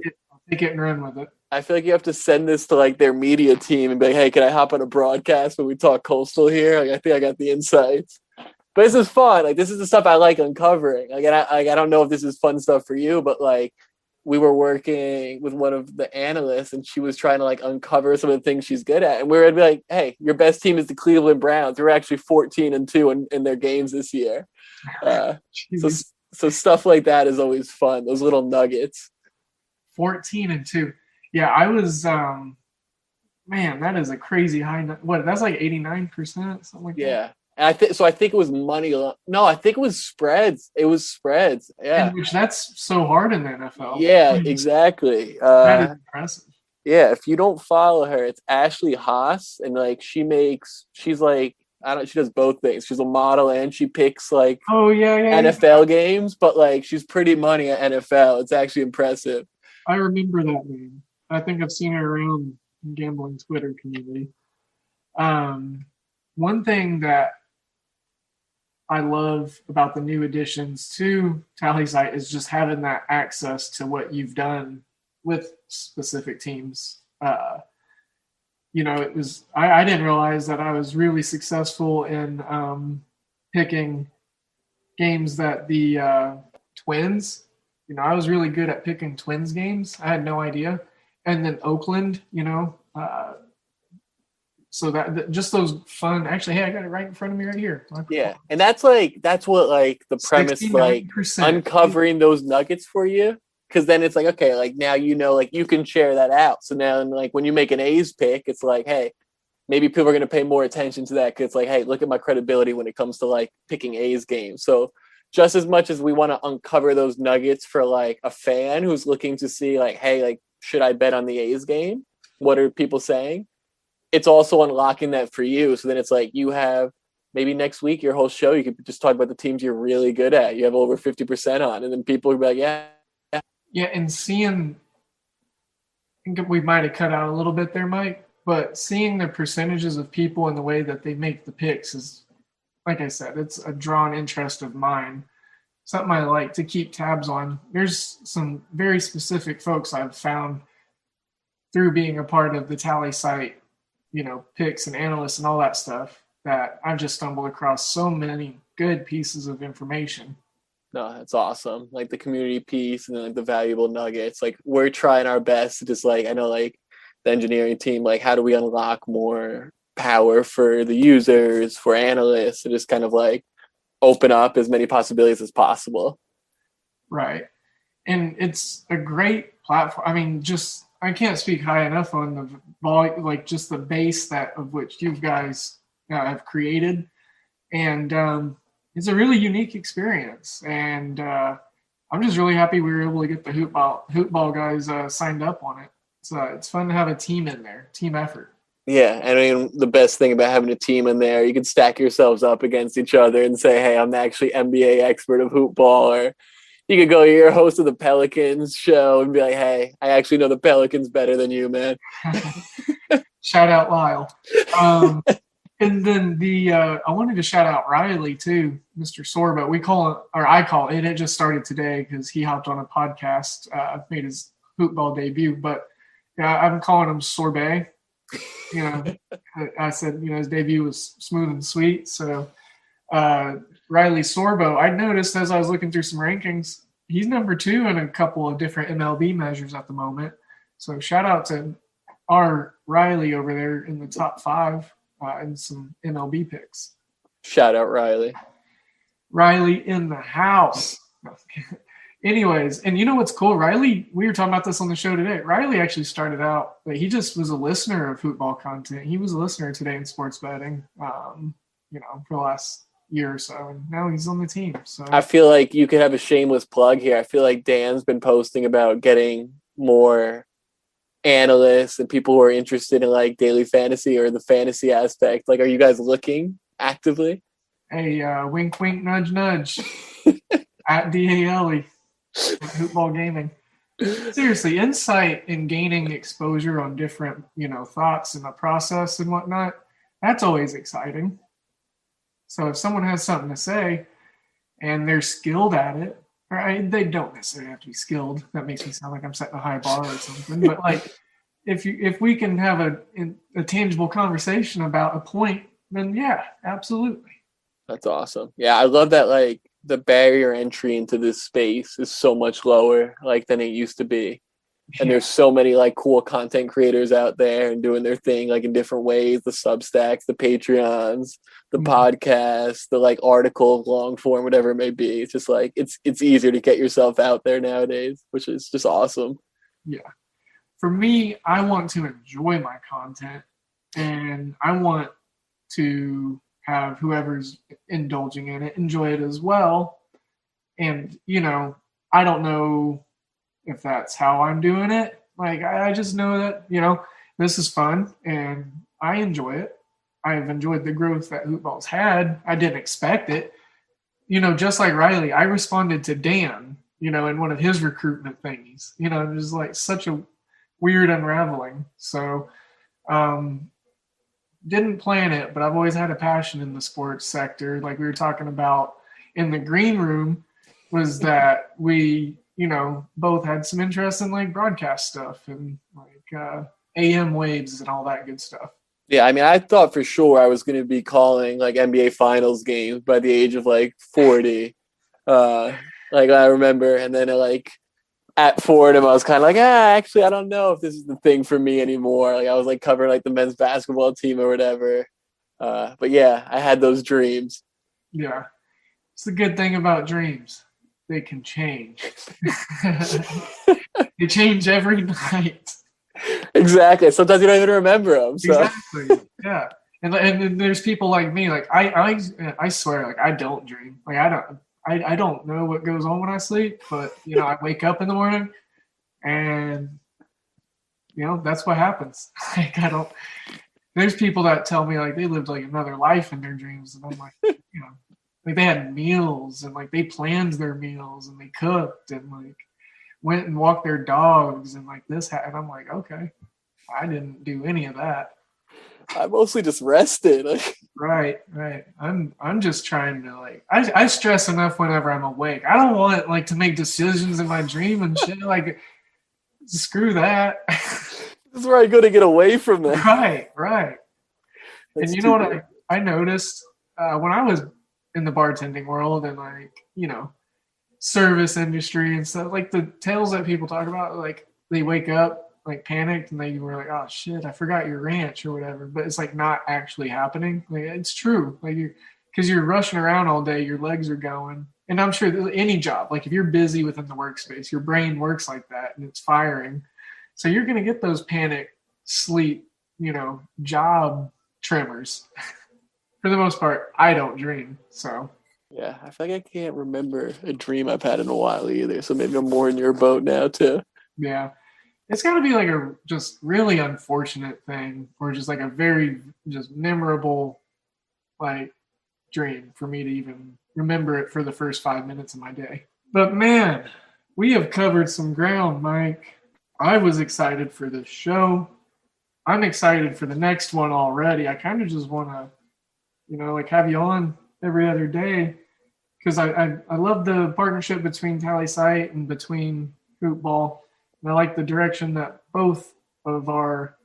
take it and run with it. I feel like you have to send this to their media team and be like, "Hey, can I hop on a broadcast when we talk Coastal here?" I think I got the insights. But this is fun. This is the stuff I like uncovering. I don't know if this is fun stuff for you, but we were working with one of the analysts, and she was trying to uncover some of the things she's good at, and we were gonna be like, "Hey, your best team is the Cleveland Browns. They're actually 14-2 in their games this year." So stuff like that is always fun. Those little nuggets. 14-2. Yeah, I was. Man, that is a crazy high. What? That's 89%, something like that. Yeah, and I think it was money. No, I think it was spreads. It was spreads. Yeah, which that's so hard in the NFL. Yeah, exactly. That is impressive. Yeah, if you don't follow her, it's Ashley Haas, and she's she does both things. She's a model and she picks NFL games, but she's pretty money at NFL. It's actually impressive. I remember that name. I think I've seen her around the gambling Twitter community. One thing that I love about the new additions to Tallysight is just having that access to what you've done with specific teams. It was I didn't realize that I was really successful in picking games that the Twins, I was really good at picking Twins games. I had no idea. And then Oakland, so that just those fun. Actually, hey, I got it right in front of me right here. Yeah, and that's what the premise, 69%. uncovering those nuggets for you, because then it's okay, now you can share that out. So now when you make an A's pick, it's hey, maybe people are going to pay more attention to that, because hey, look at my credibility when it comes to picking A's games. So just as much as we want to uncover those nuggets for a fan who's looking to see hey, should I bet on the A's game? What are people saying? It's also unlocking that for you. So then it's you have maybe next week, your whole show, you could just talk about the teams you're really good at. You have over 50% on, and then people will be yeah. And seeing, I think we might have cut out a little bit there, Mike, but seeing the percentages of people and the way that they make the picks is, like I said, it's a drawn interest of mine. Something I like to keep tabs on. There's some very specific folks I've found through being a part of the Tallysight, picks and analysts and all that stuff, that I've just stumbled across so many good pieces of information. No, that's awesome. The community piece and then the valuable nuggets. We're trying our best to just I know the engineering team, how do we unlock more power for the users, for analysts, and just kind of open up as many possibilities as possible. Right. And it's a great platform. I mean, I can't speak high enough on the volume, just the base of which you guys have created. And it's a really unique experience. And I'm just really happy we were able to get the HoopBall guys signed up on it. It's fun to have a team in there, team effort. Yeah, I mean, the best thing about having a team in there, you can stack yourselves up against each other and say, hey, I'm actually NBA expert of HoopBall, or you could go, you're a host of the Pelicans show and be like, hey, I actually know the Pelicans better than you, man. Shout out Lyle. And then I wanted to shout out Riley too, Mr. Sorbo. I call it just started today because he hopped on a podcast, made his HoopBall debut, but I'm calling him Sorbet. I said, his debut was smooth and sweet. So Riley Sorbo, I noticed as I was looking through some rankings, he's number 2 in a couple of different MLB measures at the moment. So shout out to our Riley over there in the top 5 and some MLB picks. Shout out Riley. Riley in the house. Anyways, and you know what's cool? Riley, we were talking about this on the show today. Riley actually started out, he just was a listener of HoopBall content. He was a listener today in sports betting, for the last year or so, and now he's on the team. So I feel like you could have a shameless plug here. I feel like Dan's been posting about getting more analysts and people who are interested in daily fantasy or the fantasy aspect. Are you guys looking actively? Hey, wink, wink, nudge, nudge at DALE. HoopBall Gaming. Seriously, insight and gaining exposure on different, thoughts in the process and whatnot, that's always exciting. So if someone has something to say and they're skilled at it, right? They don't necessarily have to be skilled. That makes me sound like I'm setting a high bar or something. But if we can have a tangible conversation about a point, then yeah, absolutely. That's awesome. Yeah, I love that the barrier entry into this space is so much lower than it used to be. And there's so many cool content creators out there and doing their thing in different ways, the Substacks, the Patreons, the podcasts, the article, long form, whatever it may be. It's just it's easier to get yourself out there nowadays, which is just awesome. Yeah. For me, I want to enjoy my content, and I want to have whoever's indulging in it enjoy it as well. And, I don't know if that's how I'm doing it. I just know that, this is fun and I enjoy it. I've enjoyed the growth that HoopBall's had. I didn't expect it. Just like Riley, I responded to Dan, in one of his recruitment thingies. It was such a weird unraveling. So, didn't plan it, but I've always had a passion in the sports sector. Like we were talking about in the green room, was that we, both had some interest in broadcast stuff and AM waves and all that good stuff. Yeah, I mean, I thought for sure I was going to be calling NBA Finals games by the age of 40. Like I remember, and then like at Fordham, I was kind of like, actually, I don't know if this is the thing for me anymore. Like I was like covering like the men's basketball team or whatever. But yeah, I had those dreams. Yeah. It's the good thing about dreams. They can change. They change every night. Exactly. Sometimes you don't even remember them. So. Exactly. Yeah. And then there's people like me. Like I swear, like I don't dream. Like I don't know what goes on when I sleep. But I wake up in the morning, and that's what happens. Like I don't. There's people that tell me like they lived like another life in their dreams, and I'm like, like they had meals and like they planned their meals and they cooked and like went and walked their dogs and like this and I'm like, okay, I didn't do any of that. I mostly just rested. Right. I'm just trying to like I stress enough whenever I'm awake. I don't want like to make decisions in my dream and shit. Like screw that. This is where I go to get away from that. Right. That's and you know what I noticed when I was in the bartending world and like, service industry and stuff, like the tales that people talk about, like they wake up like panicked and they were like, oh shit, I forgot your ranch or whatever. But it's like not actually happening. Like it's true. Like because you're rushing around all day, your legs are going. And I'm sure any job, like if you're busy within the workspace, your brain works like that and it's firing. So you're going to get those panic, sleep, job tremors. For the most part, I don't dream. So yeah, I feel like I can't remember a dream I've had in a while either. So maybe I'm more in your boat now too. Yeah, it's got to be like a just really unfortunate thing, or just like a very just memorable like dream for me to even remember it for the first 5 minutes of my day. But man, we have covered some ground, Mike. I was excited for this show. I'm excited for the next one already. I kind of just want to, like have you on every other day because I love the partnership between Tallysight and between HoopBall. And I like the direction that both of our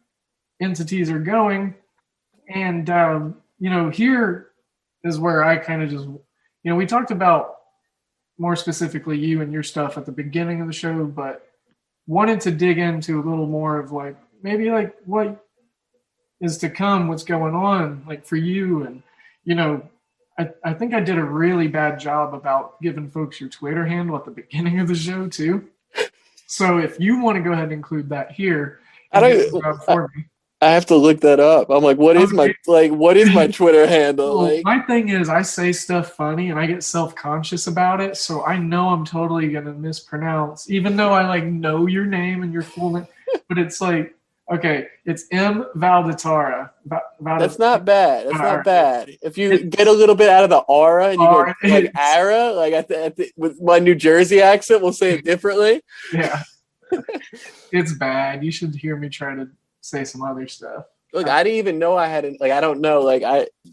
entities are going. And, here is where I kind of just, we talked about more specifically you and your stuff at the beginning of the show, but wanted to dig into a little more of like maybe like what is to come, what's going on like for you. And I think I did a really bad job about giving folks your Twitter handle at the beginning of the show too. So if you want to go ahead and include that here, I have to look that up. I'm like, what is my Twitter handle? Well, my thing is I say stuff funny and I get self-conscious about it. So I know I'm totally going to mispronounce, even though I like know your name and your full name, but it's like, okay, it's M. Valdetara. That's not bad. That's not bad. If you get a little bit out of the aura and you go like Ara, like with my New Jersey accent, we'll say it differently. Yeah. It's bad. You should hear me try to say some other stuff. Look, I didn't even know I had an, like, I don't know. Like,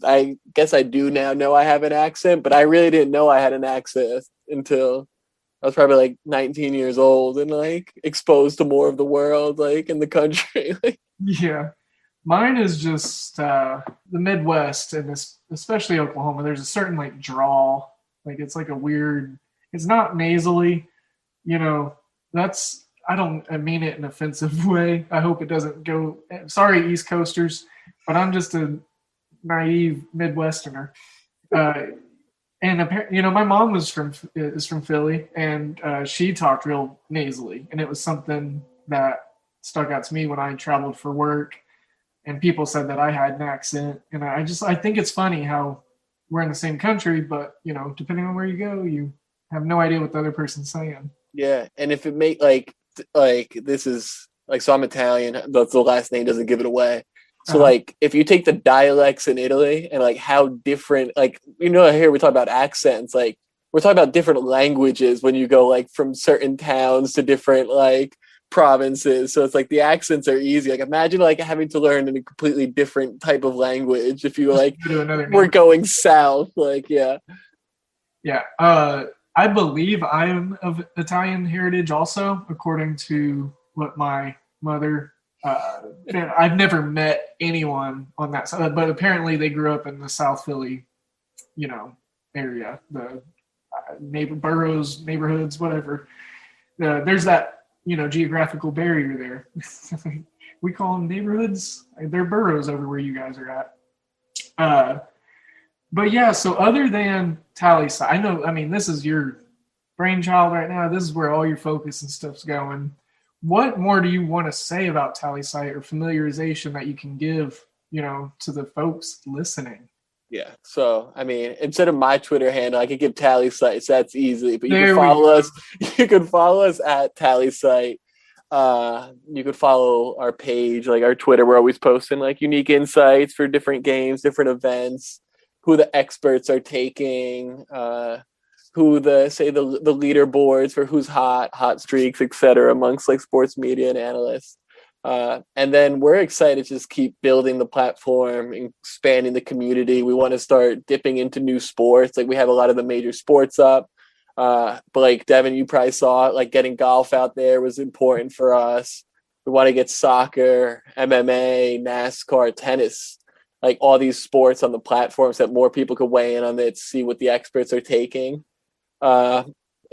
I guess I do now know I have an accent, but I really didn't know I had an accent until I was probably like 19 years old and like exposed to more of the world, like in the country. Yeah. Mine is just the Midwest and especially Oklahoma. There's a certain like drawl. Like it's like a weird, it's not nasally, I mean it in an offensive way. I hope it doesn't go, sorry, East Coasters, but I'm just a naive Midwesterner. And apparently, my mom is from Philly, and she talked real nasally, and it was something that stuck out to me when I traveled for work, and people said that I had an accent, and I think it's funny how we're in the same country, but depending on where you go, you have no idea what the other person's saying. Yeah, and if it make like this is like, so I'm Italian, the last name doesn't give it away. So like if you take the dialects in Italy and like how different, like, here we talk about accents, like we're talking about different languages when you go like from certain towns to different like provinces. So it's like the accents are easy. Like imagine like having to learn a completely different type of language if you like we're going south. Like yeah. I believe I am of Italian heritage also, according to what my mother. I've never met anyone on that side, but apparently they grew up in the South Philly, area. boroughs, neighborhoods, whatever. There's that, geographical barrier there. We call them neighborhoods. They're boroughs over where you guys are at. But yeah, so other than Tallysight, this is your brainchild right now. This is where all your focus and stuff's going. What more do you want to say about Tallysight or familiarization that you can give, to the folks listening? Yeah. So, instead of my Twitter handle, I could give Tallysight. So that's easy. But you can follow us. You can follow us at Tallysight. You could follow our page, like our Twitter. We're always posting like unique insights for different games, different events, who the experts are taking, who the leaderboards for who's hot streaks, etc. amongst like sports media and analysts. And then we're excited to just keep building the platform, expanding the community. We want to start dipping into new sports. Like we have a lot of the major sports up. But like Devin, you probably saw it, like getting golf out there was important for us. We want to get soccer, MMA, NASCAR, tennis, like all these sports on the platforms that more people could weigh in on it, see what the experts are taking.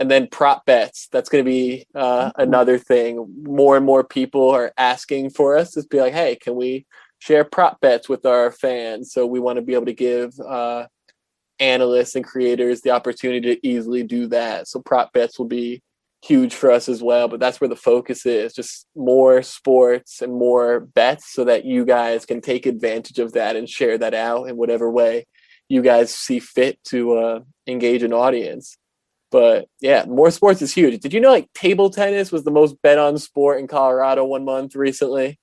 And then prop bets. That's going to be another thing. More and more people are asking for us to be like, hey, can we share prop bets with our fans? So we want to be able to give analysts and creators the opportunity to easily do that. So prop bets will be huge for us as well. But that's where the focus is, just more sports and more bets so that you guys can take advantage of that and share that out in whatever way you guys see fit to engage an audience. But yeah, more sports is huge. Did you know like table tennis was the most bet on sport in Colorado 1 month recently?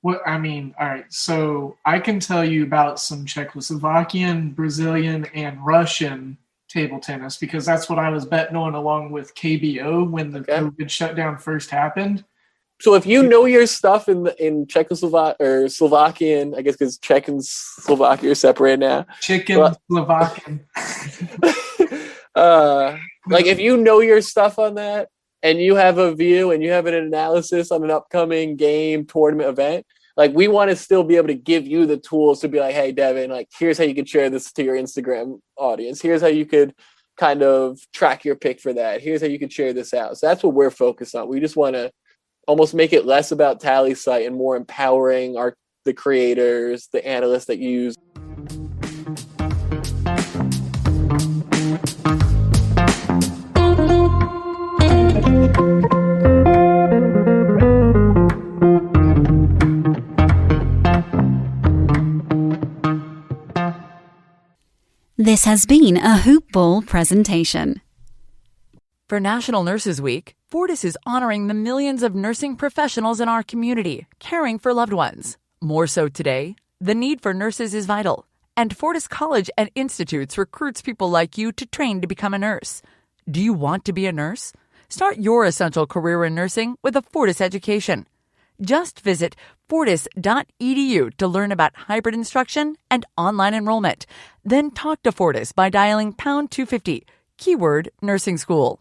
Well, all right. So I can tell you about some Czechoslovakian, Brazilian, and Russian table tennis because that's what I was betting on along with KBO when the COVID shutdown first happened. So if you know your stuff in Czechoslovak or Slovakian, I guess because Czech and Slovakia are separated now. Slovakian. Like if you know your stuff on that and you have a view and you have an analysis on an upcoming game, tournament, event, like we want to still be able to give you the tools to be like, hey, Devin, like here's how you could share this to your Instagram audience. Here's how you could kind of track your pick for that. Here's how you could share this out. So that's what we're focused on. We just want to almost make it less about Tallysight and more empowering the creators, the analysts that use. This has been a HoopBall presentation. For National Nurses Week, Fortis is honoring the millions of nursing professionals in our community, caring for loved ones. More so today, the need for nurses is vital, and Fortis College and Institutes recruits people like you to train to become a nurse. Do you want to be a nurse? Start your essential career in nursing with a Fortis education. Just visit fortis.edu to learn about hybrid instruction and online enrollment. Then talk to Fortis by dialing #250, keyword nursing school.